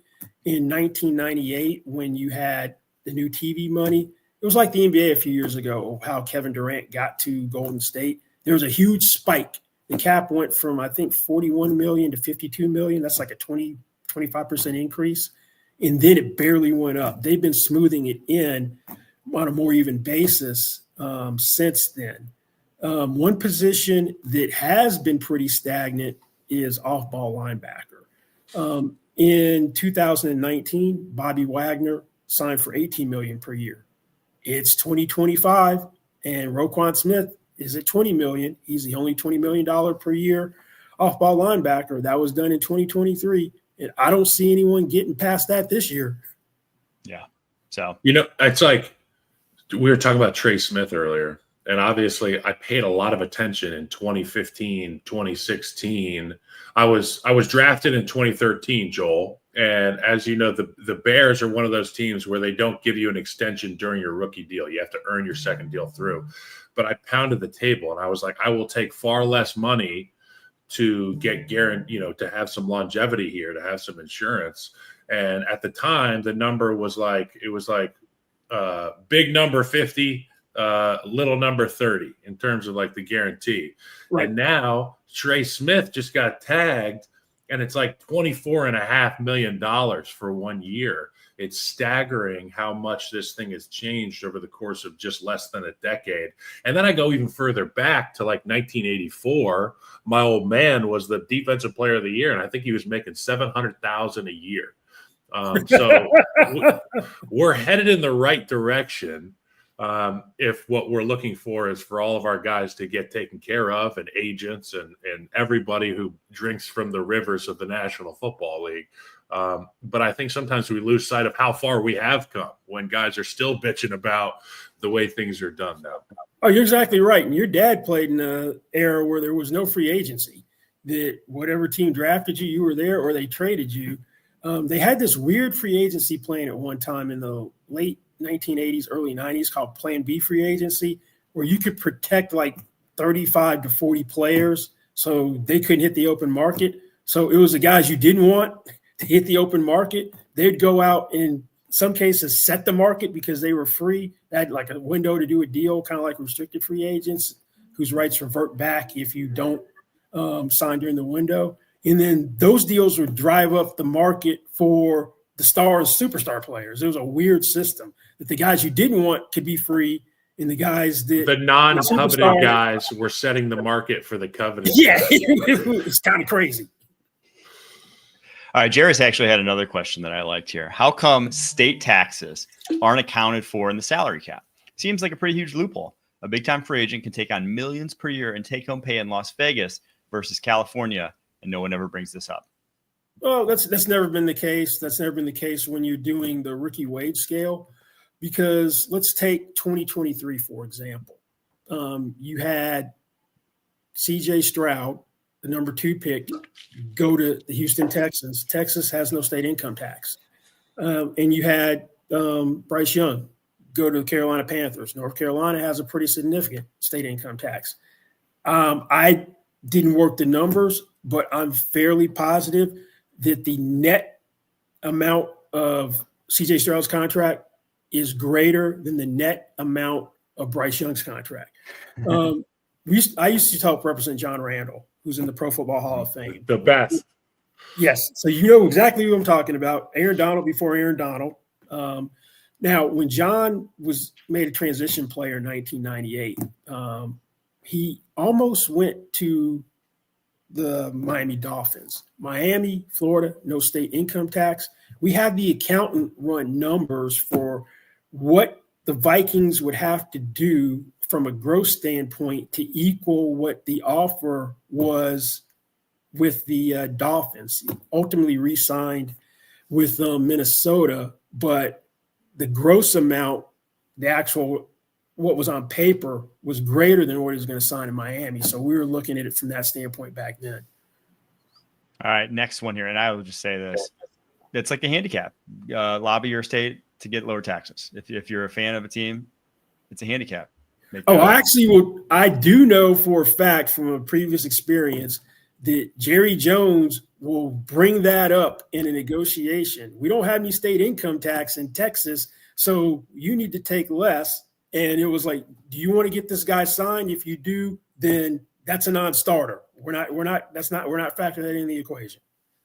in 1998, when you had the new TV money, it was like the NBA a few years ago, how Kevin Durant got to Golden State. There was a huge spike. The cap went from, I think, 41 million to 52 million. That's like a 25% increase. And then it barely went up. They've been smoothing it in on a more even basis since then. One position that has been pretty stagnant is off-ball linebacker. In 2019, Bobby Wagner signed for $18 million per year. It's 2025, and Roquan Smith is at $20 million. He's the only $20 million per year off-ball linebacker. That was done in 2023, and I don't see anyone getting past that this year. Yeah. So, it's like we were talking about Trey Smith earlier, and obviously I paid a lot of attention in 2015, 2016. I was drafted in 2013, Joel. And as you know, the Bears are one of those teams where they don't give you an extension during your rookie deal. You have to earn your second deal through. But I pounded the table and I was like, I will take far less money to get to have some longevity here, to have some insurance. And at the time, the number was big number 50, little number 30 in terms of like the guarantee. Right. And now Trey Smith just got tagged and it's like $24.5 million for 1 year. It's staggering how much this thing has changed over the course of just less than a decade. And then I go even further back to like 1984. My old man was the defensive player of the year, and I think he was making $700,000 a year. So we're headed in the right direction. If what we're looking for is for all of our guys to get taken care of, and agents and everybody who drinks from the rivers of the National Football League. But I think sometimes we lose sight of how far we have come when guys are still bitching about the way things are done now. Oh, you're exactly right. And your dad played in an era where there was no free agency, that whatever team drafted you, you were there, or they traded you. They had this weird free agency plan at one time in the late 1980s, early 90s called Plan B free agency, where you could protect like 35 to 40 players so they couldn't hit the open market. So it was the guys you didn't want to hit the open market. They'd go out and in some cases set the market because they were free. They had like a window to do a deal, kind of like restricted free agents whose rights revert back if you don't sign during the window. And then those deals would drive up the market for the stars, superstar players. It was a weird system that the guys you didn't want could be free, and the guys that the non-coveted guys were setting the market for the coveted. Yeah, it's kind of crazy. All right, Jairus actually had another question that I liked here. How come state taxes aren't accounted for in the salary cap? Seems like a pretty huge loophole. A big-time free agent can take on millions per year in take-home pay in Las Vegas versus California, and no one ever brings this up. Well, that's never been the case. That's never been the case when you're doing the rookie wage scale, because let's take 2023, for example. You had C.J. Stroud, the number 2 pick, go to the Houston Texans. Texas has no state income tax. And you had Bryce Young go to the Carolina Panthers. North Carolina has a pretty significant state income tax. I didn't work the numbers, but I'm fairly positive that the net amount of C.J. Stroud's contract is greater than the net amount of Bryce Young's contract. I used to help represent John Randall, who's in the Pro Football Hall of Fame. The best. Yes. So you know exactly who I'm talking about. Aaron Donald before Aaron Donald. Now, when John was made a transition player in 1998, he almost went to the Miami Dolphins. Miami, Florida, no state income tax. We have the accountant run numbers for what the Vikings would have to do from a gross standpoint to equal what the offer was with the Dolphins. He ultimately re-signed with Minnesota, but the gross amount, the actual what was on paper, was greater than what he was going to sign in Miami. So we were looking at it from that standpoint back then. All right, next one here, and I will just say this. It's like a handicap. Lobby your state to get lower taxes. If you're a fan of a team, it's a handicap. I do know for a fact from a previous experience that Jerry Jones will bring that up in a negotiation. We don't have any state income tax in Texas, so you need to take less. And it was like, do you want to get this guy signed? If you do, then that's a non-starter. We're not factoring that in the equation.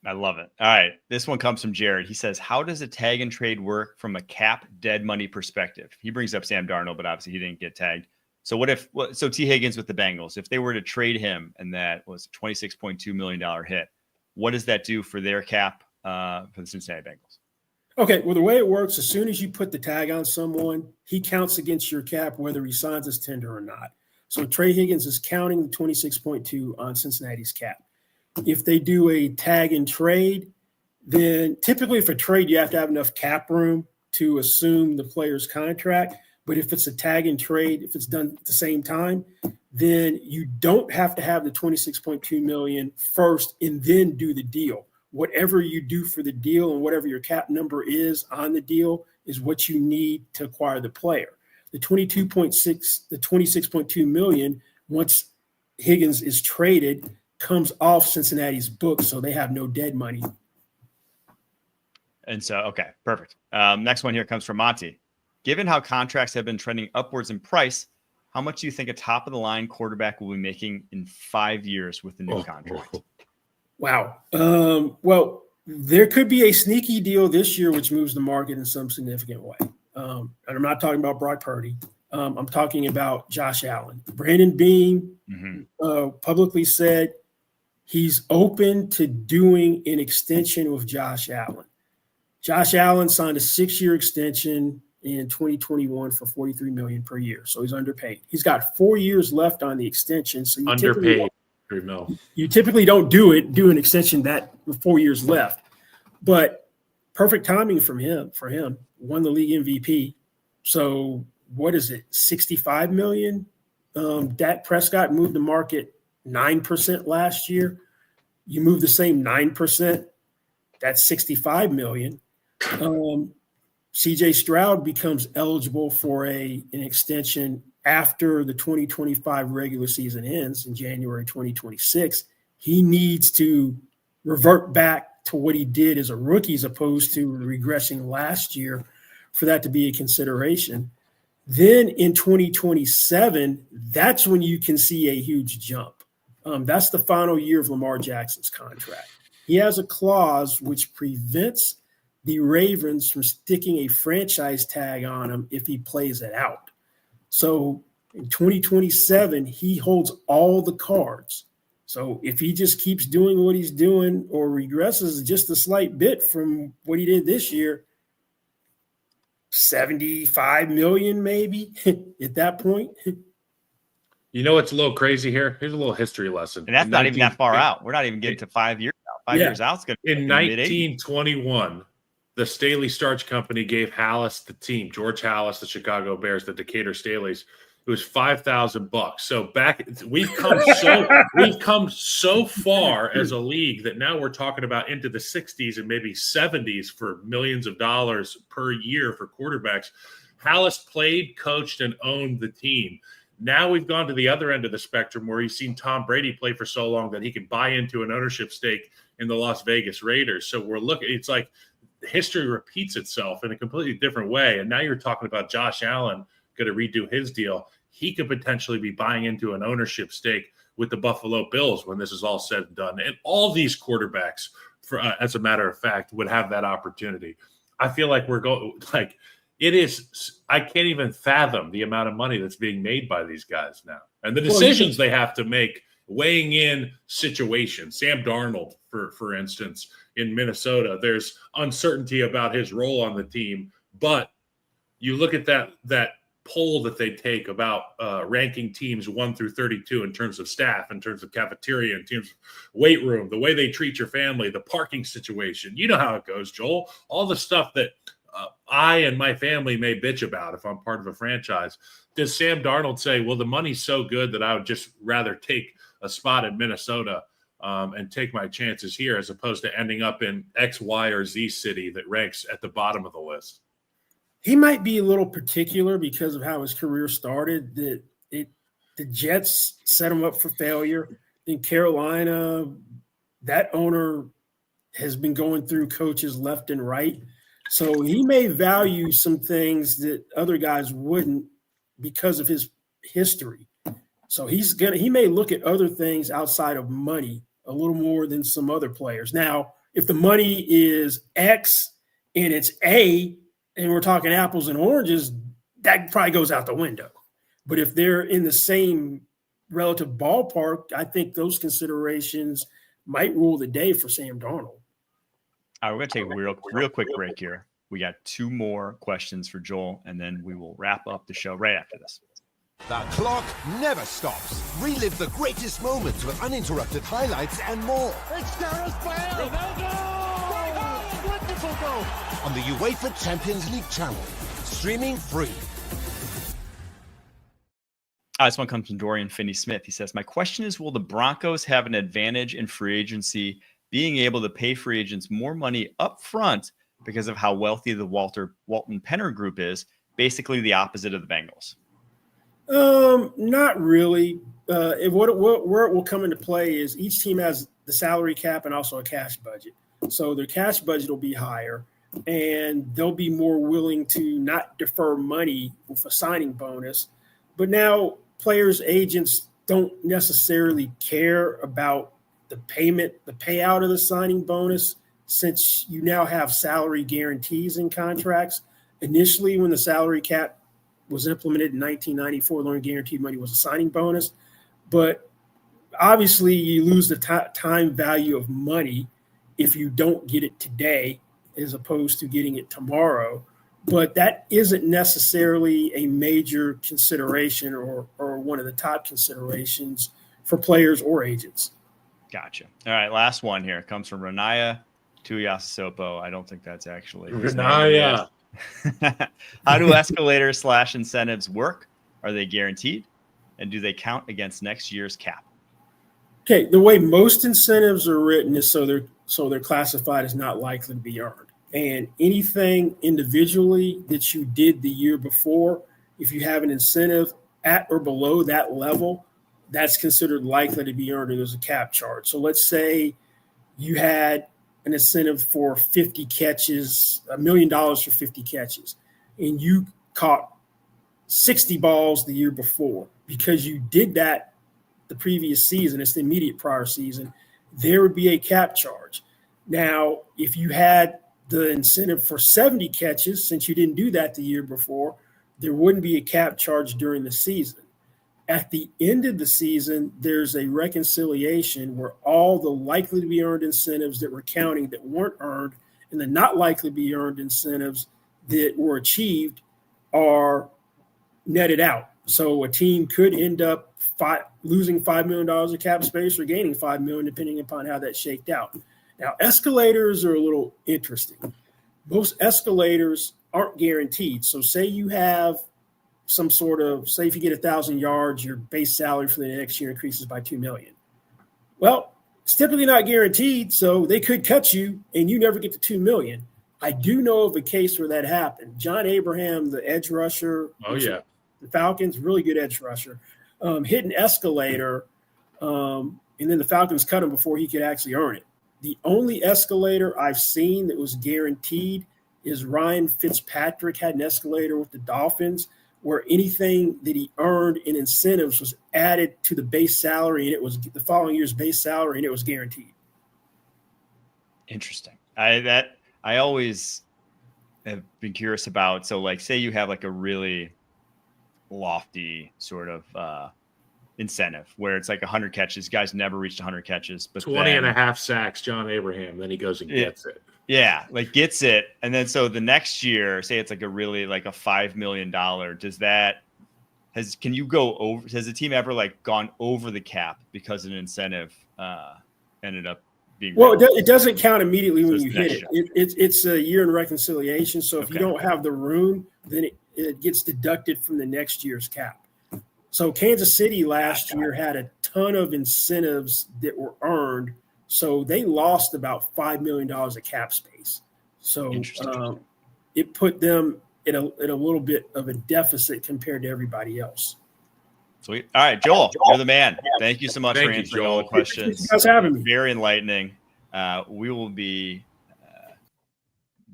I love it. All right. This one comes from Jared. He says, how does a tag and trade work from a cap dead money perspective? He brings up Sam Darnold, but obviously he didn't get tagged. So so T. Higgins with the Bengals, if they were to trade him and that was a $26.2 million hit, what does that do for their cap for the Cincinnati Bengals? Okay, well, the way it works, as soon as you put the tag on someone, he counts against your cap whether he signs his tender or not. So Trey Higgins is counting the 26.2 on Cincinnati's cap. If they do a tag and trade, then typically for trade, you have to have enough cap room to assume the player's contract. But if it's a tag and trade, if it's done at the same time, then you don't have to have the $26.2 million first and then do the deal. Whatever you do for the deal and whatever your cap number is on the deal is what you need to acquire the player. The $26.2 million, once Higgins is traded, comes off Cincinnati's books, so they have no dead money. And so, okay, perfect. Next one here comes from Monty. Given how contracts have been trending upwards in price, how much do you think a top-of-the-line quarterback will be making in 5 years with the new contract? Wow. Well, there could be a sneaky deal this year which moves the market in some significant way. And I'm not talking about Brock Purdy. I'm talking about Josh Allen. Brandon Beam publicly said he's open to doing an extension with Josh Allen. Josh Allen signed a 6-year extension in 2021 for $43 million per year. So he's underpaid. He's got 4 years left on the extension. So you Underpaid. You typically don't do an extension that with 4 years left. But perfect timing from him. Won the league MVP. So what is it? $65 million. Dak Prescott moved the market 9% last year. You move the same 9%. That's $65 million. CJ Stroud becomes eligible for an extension after the 2025 regular season ends in January 2026. He needs to revert back to what he did as a rookie as opposed to regressing last year for that to be a consideration. Then in 2027, that's when you can see a huge jump. That's the final year of Lamar Jackson's contract. He has a clause which prevents the Ravens from sticking a franchise tag on him if he plays it out. So in 2027, he holds all the cards. So if he just keeps doing what he's doing or regresses just a slight bit from what he did this year, $75 million maybe at that point. You know what's a little crazy here? Here's a little history lesson. And that's not even that far out. We're not even getting to 5 years out. 5 years out is going to be in 1921. The Staley Starch Company gave Hallis the team, George Hallis, the Chicago Bears, the Decatur Staleys. It was $5,000. So we've come so far as a league that now we're talking about into the 60s and maybe 70s for millions of dollars per year for quarterbacks. Hallis played, coached, and owned the team. Now we've gone to the other end of the spectrum where he's seen Tom Brady play for so long that he can buy into an ownership stake in the Las Vegas Raiders. So we're looking, it's like history repeats itself in a completely different way. And now you're talking about Josh Allen going to redo his deal. He could potentially be buying into an ownership stake with the Buffalo Bills when this is all said and done. And all these quarterbacks, as a matter of fact, would have that opportunity. I feel like it is, I can't even fathom the amount of money that's being made by these guys now. And the decisions they have to make, weighing in situations. Sam Darnold, for instance, in Minnesota, there's uncertainty about his role on the team. But you look at that poll that they take about ranking teams 1 through 32 in terms of staff, in terms of cafeteria, in terms of weight room, the way they treat your family, the parking situation. You know how it goes, Joel. All the stuff that I and my family may bitch about if I'm part of a franchise. Does Sam Darnold say, well, the money's so good that I would just rather take a spot in Minnesota and take my chances here as opposed to ending up in X, Y, or Z city that ranks at the bottom of the list? He might be a little particular because of how his career started. The Jets set him up for failure. In Carolina, that owner has been going through coaches left and right. So he may value some things that other guys wouldn't because of his history. So he may look at other things outside of money a little more than some other players. Now, if the money is X and it's A, and we're talking apples and oranges, that probably goes out the window. But if they're in the same relative ballpark, I think those considerations might rule the day for Sam Darnold. All right, we're going to take a real quick break here. We got 2 more questions for Joel, and then we will wrap up the show right after this. The clock never stops. Relive the greatest moments with uninterrupted highlights and more. It's Gareth Bale! Ronaldo! Wonderful goal! On the UEFA Champions League channel. Streaming free. This one comes from Dorian Finney-Smith. He says, my question is, will the Broncos have an advantage in free agency being able to pay free agents more money up front because of how wealthy the Walton Penner group is, basically the opposite of the Bengals? Not really. Where it will come into play is each team has the salary cap and also a cash budget. So their cash budget will be higher, and they'll be more willing to not defer money with a signing bonus. But now players' agents don't necessarily care about the payout of the signing bonus, since you now have salary guarantees in contracts. Initially, when the salary cap was implemented in 1994, the only guaranteed money was a signing bonus. But obviously, you lose the time value of money if you don't get it today as opposed to getting it tomorrow. But that isn't necessarily a major consideration or one of the top considerations for players or agents. Gotcha. All right, last one here comes from Renaya Tuiasopo. I don't think that's actually Renaya. How do escalators / incentives work? Are they guaranteed? And do they count against next year's cap? Okay, the way most incentives are written is so they're classified as not likely to be earned. And anything individually that you did the year before, if you have an incentive at or below that level, that's considered likely to be earned, and there's a cap charge. So let's say you had an incentive for 50 catches, $1 million for 50 catches, and you caught 60 balls the year before. Because you did that the previous season, it's the immediate prior season, there would be a cap charge. Now, if you had the incentive for 70 catches, since you didn't do that the year before, there wouldn't be a cap charge during the season. At the end of the season, there's a reconciliation where all the likely to be earned incentives that were counting that weren't earned and the not likely to be earned incentives that were achieved are netted out. So a team could end up losing $5 million of cap space or gaining $5 million, depending upon how that shaked out. Now, escalators are a little interesting. Most escalators aren't guaranteed. So say you have some sort of, say if you get 1,000 yards, your base salary for the next year increases by $2 million. Well, it's typically not guaranteed, so they could cut you and you never get to $2 million. I do know of a case where that happened. John Abraham, the edge rusher, the Falcons, really good edge rusher, hit an escalator, and then the Falcons cut him before he could actually earn it. The only escalator I've seen that was guaranteed is Ryan Fitzpatrick had an escalator with the Dolphins where anything that he earned in incentives was added to the base salary, and it was the following year's base salary, and it was guaranteed. Interesting. I always have been curious about. So, like, say you have like a really lofty sort of incentive where it's like 100 catches. Guys never reached 100 catches, but 20 and a half sacks, John Abraham. Then he goes and gets it. Yeah, like gets it. And then so the next year, say it's like a really like a $5 million. Can you go over? Has the team ever like gone over the cap because an incentive ended up being? Well, it doesn't count immediately when you hit it. It's a year in reconciliation. So if you don't have the room, then it gets deducted from the next year's cap. So Kansas City last year had a ton of incentives that were earned. So they lost about $5 million of cap space. So it put them at a little bit of a deficit compared to everybody else. Sweet. All right, Joel, you're the man. Thank you so much for answering all the questions. Thank you guys for having me. Very enlightening. We will be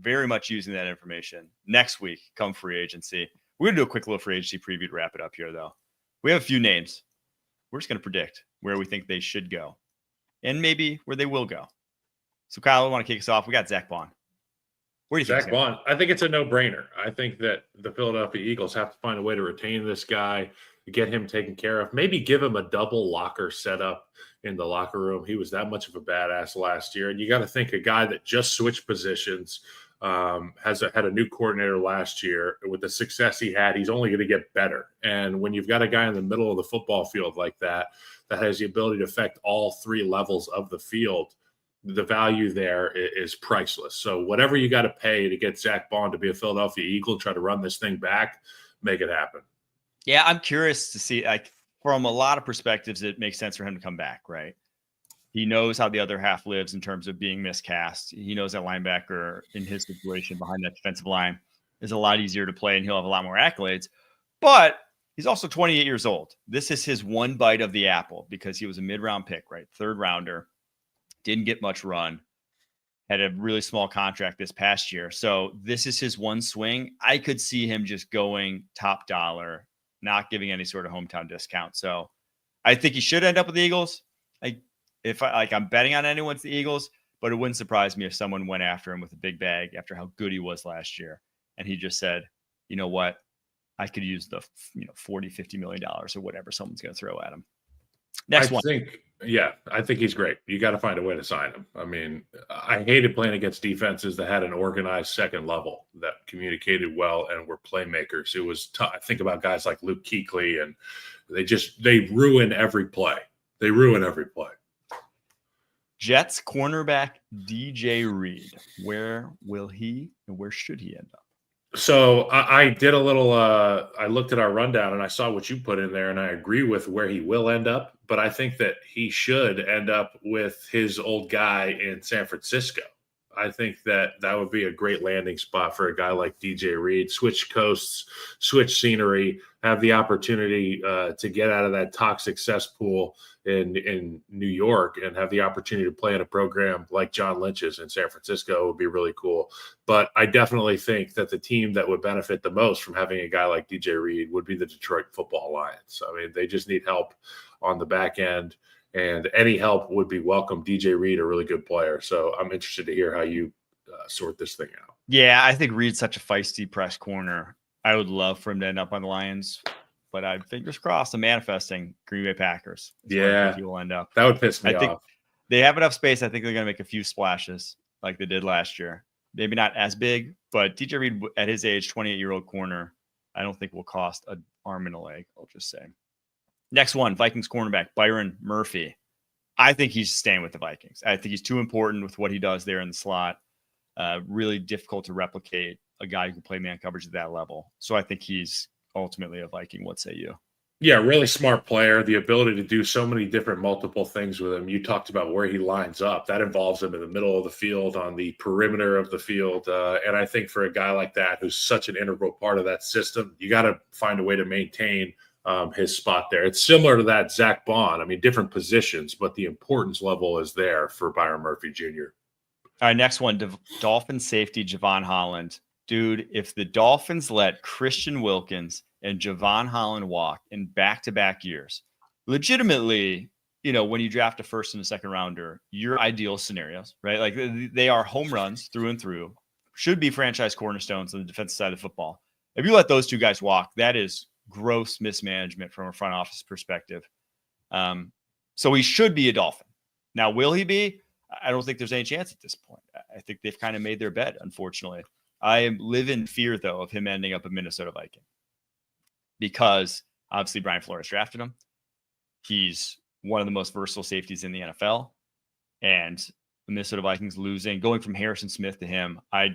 very much using that information next week come free agency. We're going to do a quick little free agency preview to wrap it up here, though. We have a few names. We're just going to predict where we think they should go and maybe where they will go. So, Kyle, I want to kick us off. We got Zach Bond. Where do you think Zach Bond? I think it's a no-brainer. I think that the Philadelphia Eagles have to find a way to retain this guy, get him taken care of, maybe give him a double locker setup in the locker room. He was that much of a badass last year. And you got to think a guy that just switched positions had a new coordinator last year. With the success he had, he's only going to get better. And when you've got a guy in the middle of the football field like that has the ability to affect all three levels of the field, the value there is priceless. So whatever you got to pay to get Zach Bond to be a Philadelphia Eagle, try to run this thing back, make it happen. Yeah, I'm curious to see, like, from a lot of perspectives, it makes sense for him to come back, right? He knows how the other half lives in terms of being miscast. He knows that linebacker in his situation behind that defensive line is a lot easier to play, and he'll have a lot more accolades. But he's also 28 years old. This is his one bite of the apple because he was a mid-round pick, right? Third rounder, didn't get much run, had a really small contract this past year. So this is his one swing. I could see him just going top dollar, not giving any sort of hometown discount. So I think he should end up with the Eagles. I'm betting on anyone's the Eagles, but it wouldn't surprise me if someone went after him with a big bag after how good he was last year. And he just said, you know what? I could use the $40-50 million or whatever someone's going to throw at him. Next one. I think he's great. You got to find a way to sign him. I mean, I hated playing against defenses that had an organized second level that communicated well and were playmakers. It was tough. I think about guys like Luke Kuechly, and they ruin every play. They ruin every play. Jets cornerback DJ Reed. Where will he and where should he end up? So I did a little I looked at our rundown and I saw what you put in there, and I agree with where he will end up, but I think that he should end up with his old guy in San Francisco. I think that would be a great landing spot for a guy like DJ Reed. Switch coasts, switch scenery, have the opportunity to get out of that toxic cesspool in New York and have the opportunity to play in a program like John Lynch's in San Francisco would be really cool. But I definitely think that the team that would benefit the most from having a guy like DJ Reed would be the Detroit Football Lions. I mean, they just need help on the back end, and any help would be welcome. DJ Reed, a really good player. So I'm interested to hear how you sort this thing out. Yeah, I think Reed's such a feisty press corner. I would love for him to end up on the Lions, but I'm fingers crossed. I'm manifesting Green Bay Packers. That's he will end up. That would piss me off. I think they have enough space. I think they're going to make a few splashes like they did last year. Maybe not as big, but DJ Reed at his age, 28-year-old corner, I don't think will cost an arm and a leg. I'll just say. Next one, Vikings cornerback Byron Murphy. I think he's staying with the Vikings. I think he's too important with what he does there in the slot. Really difficult to replicate a guy who can play man coverage at that level. So I think he's ultimately a Viking. What say you? Yeah, really smart player. The ability to do so many different multiple things with him. You talked about where he lines up. That involves him in the middle of the field, on the perimeter of the field. And I think for a guy like that, who's such an integral part of that system, you got to find a way to maintain his spot there. It's similar to that Zach Bond. I mean, different positions, but the importance level is there for Byron Murphy Jr. All right, next one, Dolphins safety Javon Holland. Dude, if the Dolphins let Christian Wilkins and Javon Holland walk in back-to-back years, legitimately, when you draft a first and a second rounder, your ideal scenarios, right? Like they are home runs through and through, should be franchise cornerstones on the defensive side of football. If you let those two guys walk, that is gross mismanagement from a front office perspective. So he should be a Dolphin. Now, will he be? I don't think there's any chance at this point. I think they've kind of made their bed, unfortunately. I live in fear, though, of him ending up a Minnesota Viking because obviously Brian Flores drafted him. He's one of the most versatile safeties in the NFL, and the Minnesota Vikings going from Harrison Smith to him. I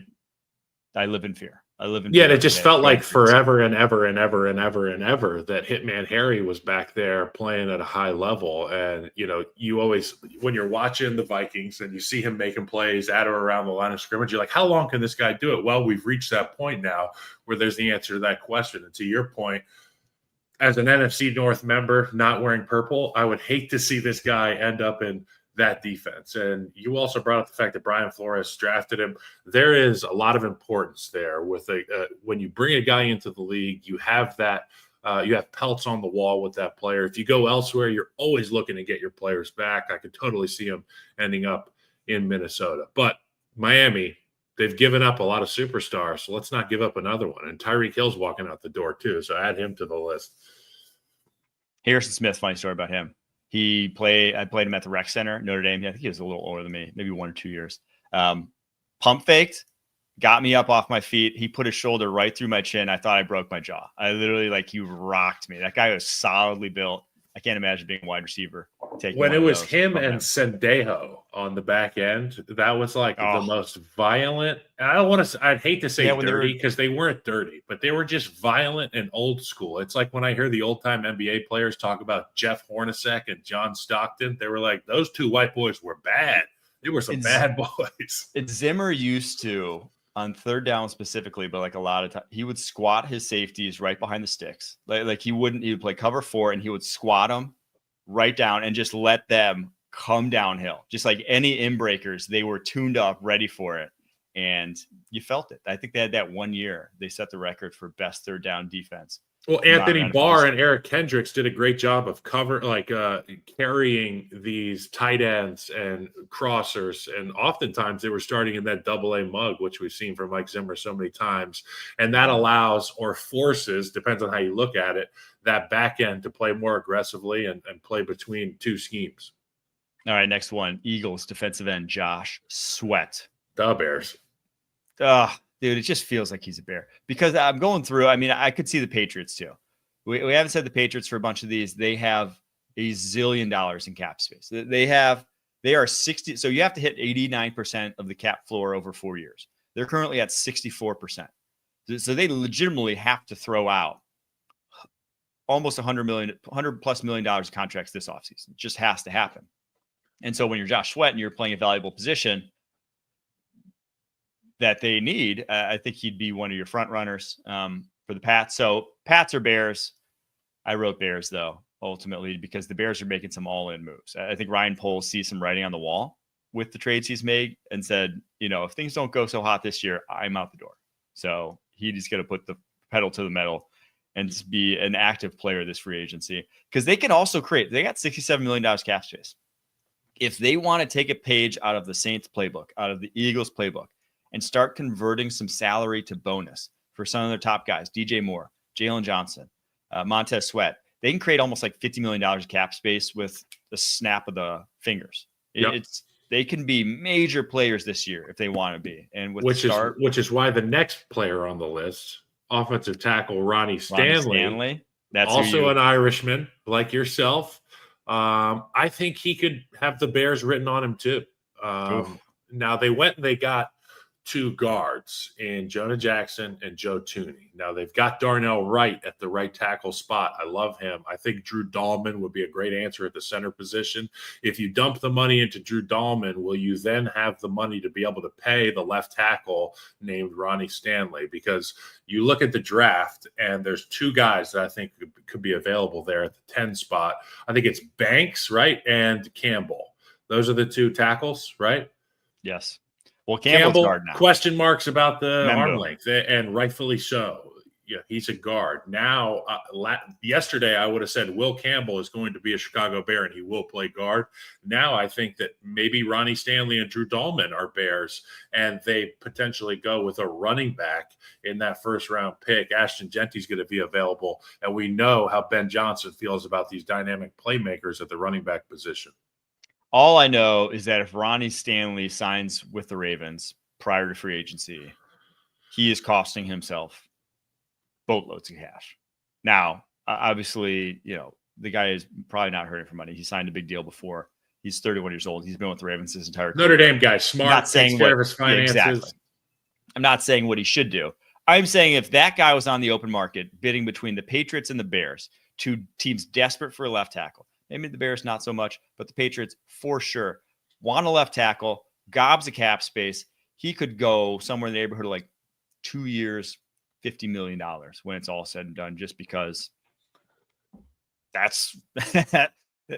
live in fear. It just felt like forever and ever and ever and ever and ever that Hitman Harry was back there playing at a high level. And, you always, when you're watching the Vikings and you see him making plays at or around the line of scrimmage, you're like, how long can this guy do it? Well, we've reached that point now where there's the answer to that question. And to your point, as an NFC North member not wearing purple, I would hate to see this guy end up in that defense. And you also brought up the fact that Brian Flores drafted him. There is a lot of importance there with when you bring a guy into the league, you have that, you have pelts on the wall with that player. If you go elsewhere, you're always looking to get your players back. I could totally see him ending up in Minnesota, but Miami, they've given up a lot of superstars. So let's not give up another one. And Tyreek Hill's walking out the door too. So add him to the list. Harrison Smith, funny story about him. I played him at the rec center, Notre Dame. I think he was a little older than me, maybe 1 or 2 years. Pump faked, got me up off my feet. He put his shoulder right through my chin. I thought I broke my jaw. I literally, he rocked me. That guy was solidly built. I can't imagine being a wide receiver. When it was him and Sendejo on the back end, that was the most violent. I'd hate to say dirty because they weren't dirty, but they were just violent and old school. It's like when I hear the old time NBA players talk about Jeff Hornacek and John Stockton, they were like, those two white boys were bad. They were some bad boys. Zimmer used to, on third down specifically, but a lot of times, he would squat his safeties right behind the sticks. He would play cover 4 and he would squat them right down and just let them come downhill. Just like any inbreakers, they were tuned up, ready for it. And you felt it. I think they had that 1 year. They set the record for best third down defense. Well, Anthony Barr and Eric Kendricks did a great job of carrying these tight ends and crossers. And oftentimes they were starting in that AA mug, which we've seen from Mike Zimmer so many times. And that allows or forces, depends on how you look at it, that back end to play more aggressively and play between two schemes. All right, next one. Eagles defensive end Josh Sweat. The Bears. Dude, it just feels like he's a Bear because I'm going through. I mean, I could see the Patriots too. We haven't said the Patriots for a bunch of these. They have $1 zillion in cap space. They are 60. So you have to hit 89% of the cap floor over 4 years. They're currently at 64%. So they legitimately have to throw out almost $100 plus million of contracts this offseason. It just has to happen. And so when you're Josh Sweat and you're playing a valuable position that they need, I think he'd be one of your front runners for the Pats. So Pats or Bears? I wrote Bears though, ultimately, because the Bears are making some all-in moves. I think Ryan Poles sees some writing on the wall with the trades he's made and said, if things don't go so hot this year, I'm out the door. So he's going to put the pedal to the metal and be an active player this free agency because they can also they got $67 million cap space. If they want to take a page out of the Saints playbook, out of the Eagles playbook, and start converting some salary to bonus for some of their top guys, DJ Moore, Jalen Johnson, Montez Sweat, they can create almost $50 million of cap space with the snap of the fingers. Yep. They can be major players this year if they want to be. And with which is why the next player on the list, offensive tackle Ronnie Stanley. That's also an Irishman like yourself. I think he could have the Bears written on him too. Now they went and they got 2 guards in Jonah Jackson and Joe Thuney. Now they've got Darnell Wright at the right tackle spot. I love him. I think Drew Dahlman would be a great answer at the center position. If you dump the money into Drew Dahlman, will you then have the money to be able to pay the left tackle named Ronnie Stanley? Because you look at the draft and there's 2 guys that I think could be available there at the 10 spot. I think it's Banks, right? And Campbell. Those are the 2 tackles, right? Yes. Well, Campbell's guard now. Question marks about the arm length, and rightfully so. Yeah, he's a guard. Now, yesterday I would have said Will Campbell is going to be a Chicago Bear and he will play guard. Now I think that maybe Ronnie Stanley and Drew Dahlman are Bears and they potentially go with a running back in that first-round pick. Ashton Genty's going to be available, and we know how Ben Johnson feels about these dynamic playmakers at the running back position. All I know is that if Ronnie Stanley signs with the Ravens prior to free agency, he is costing himself boatloads of cash. Now, obviously, the guy is probably not hurting for money. He signed a big deal before. He's 31 years old. He's been with the Ravens his entire career. Notre Dame guy, smart, not saying takes care of his finances. Exactly. I'm not saying what he should do. I'm saying if that guy was on the open market bidding between the Patriots and the Bears, 2 teams desperate for a left tackle, maybe the Bears not so much, but the Patriots for sure want a left tackle, gobs of cap space. He could go somewhere in the neighborhood of 2 years, $50 million when it's all said and done, just because that's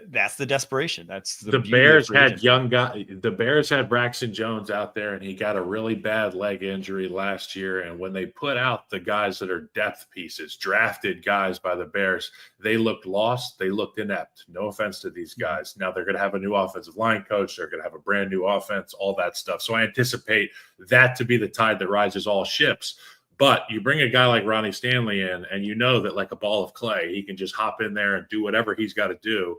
that's the desperation. That's the Bears had young guy. The Bears had Braxton Jones out there, and he got a really bad leg injury last year. And when they put out the guys that are depth pieces, drafted guys by the Bears, they looked lost. They looked inept. No offense to these guys. Now they're going to have a new offensive line coach. They're going to have a brand new offense, all that stuff. So I anticipate that to be the tide that rises all ships. But you bring a guy like Ronnie Stanley in, and you know that like a ball of clay, he can just hop in there and do whatever he's got to do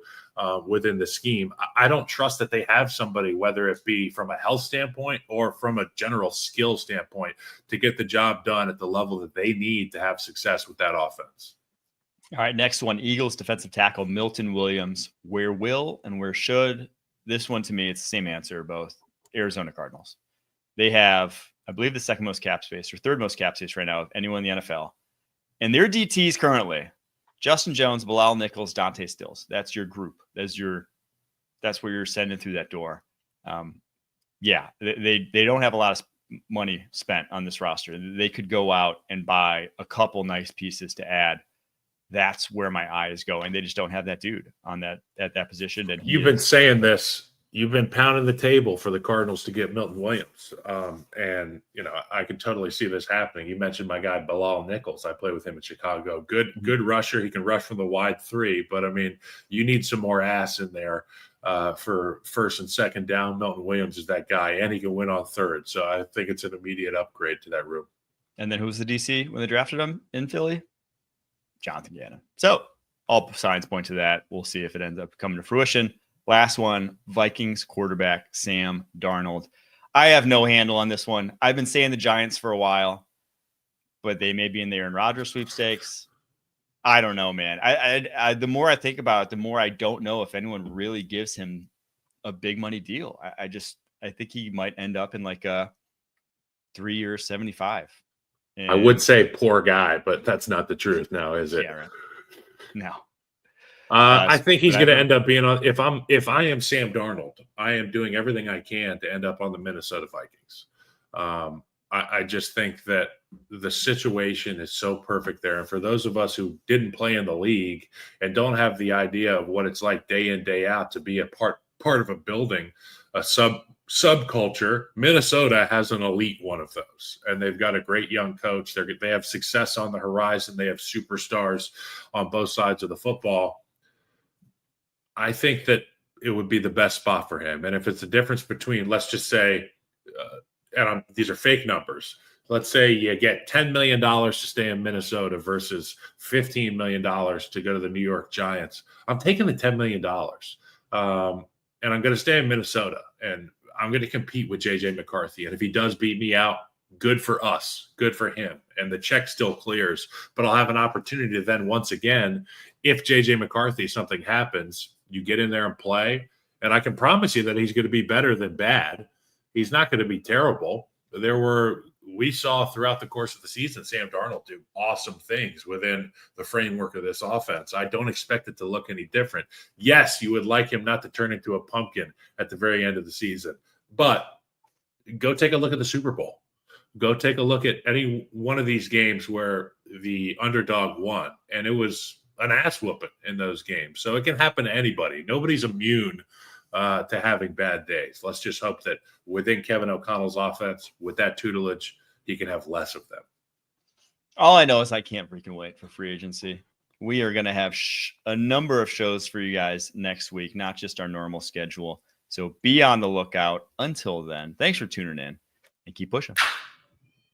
within the scheme. I don't trust that they have somebody, whether it be from a health standpoint or from a general skill standpoint, to get the job done at the level that they need to have success with that offense. All right, next one, Eagles defensive tackle Milton Williams. Where will and where should? This one, to me, it's the same answer, both Arizona Cardinals. They have, I believe, the second most cap space or third most cap space right now of anyone in the NFL. And their DTs currently, Justin Jones, Bilal Nichols, Dante Stills. That's your group. That's where you're sending through that door. They don't have a lot of money spent on this roster. They could go out and buy a couple nice pieces to add. That's where my eye is going. They just don't have that dude on that at that position. And you've been saying this. You've been pounding the table for the Cardinals to get Milton Williams. And I can totally see this happening. You mentioned my guy, Bilal Nichols. I play with him in Chicago. Good rusher. He can rush from the wide three, but I mean, you need some more ass in there for first and second down. Milton Williams is that guy, and he can win on third. So I think it's an immediate upgrade to that room. And then who was the DC when they drafted him in Philly? Jonathan Gannon. So all signs point to that. We'll see if it ends up coming to fruition. Last one, Vikings quarterback Sam Darnold. I have no handle on this one. I've been saying the Giants for a while, but they may be in the Aaron Rodgers sweepstakes. I don't know, man. I the more I think about it, the more I don't know if anyone really gives him a big money deal. I think he might end up in like a 3-year 75. And I would say poor guy, but that's not the truth now, is it? Yeah, right. No. I think he's going to end up being on. If I am Sam Darnold, I am doing everything I can to end up on the Minnesota Vikings. I just think that the situation is so perfect there. And for those of us who didn't play in the league and don't have the idea of what it's like day in, day out to be a part of a building, a subculture, Minnesota has an elite one of those. And they've got a great young coach. They have success on the horizon. They have superstars on both sides of the football. I think that it would be the best spot for him. And if it's a difference between, let's just say, these are fake numbers. Let's say you get $10 million to stay in Minnesota versus $15 million to go to the New York Giants. I'm taking the $10 million. And I'm going to stay in Minnesota. And I'm going to compete with J.J. McCarthy. And if he does beat me out, good for us, good for him. And the check still clears. But I'll have an opportunity to then, once again, if J.J. McCarthy, something happens, you get in there and play. And I can promise you that he's going to be better than bad. He's not going to be terrible. We saw throughout the course of the season, Sam Darnold do awesome things within the framework of this offense. I don't expect it to look any different. Yes, you would like him not to turn into a pumpkin at the very end of the season, but go take a look at the Super Bowl. Go take a look at any one of these games where the underdog won, and it was an ass whooping in those games. So it can happen to anybody. Nobody's immune to having bad days. Let's just hope that within Kevin O'Connell's offense, with that tutelage, he can have less of them. All I know is I can't freaking wait for free agency. We are going to have a number of shows for you guys next week, not just our normal schedule. So be on the lookout. Until then, thanks for tuning in and keep pushing.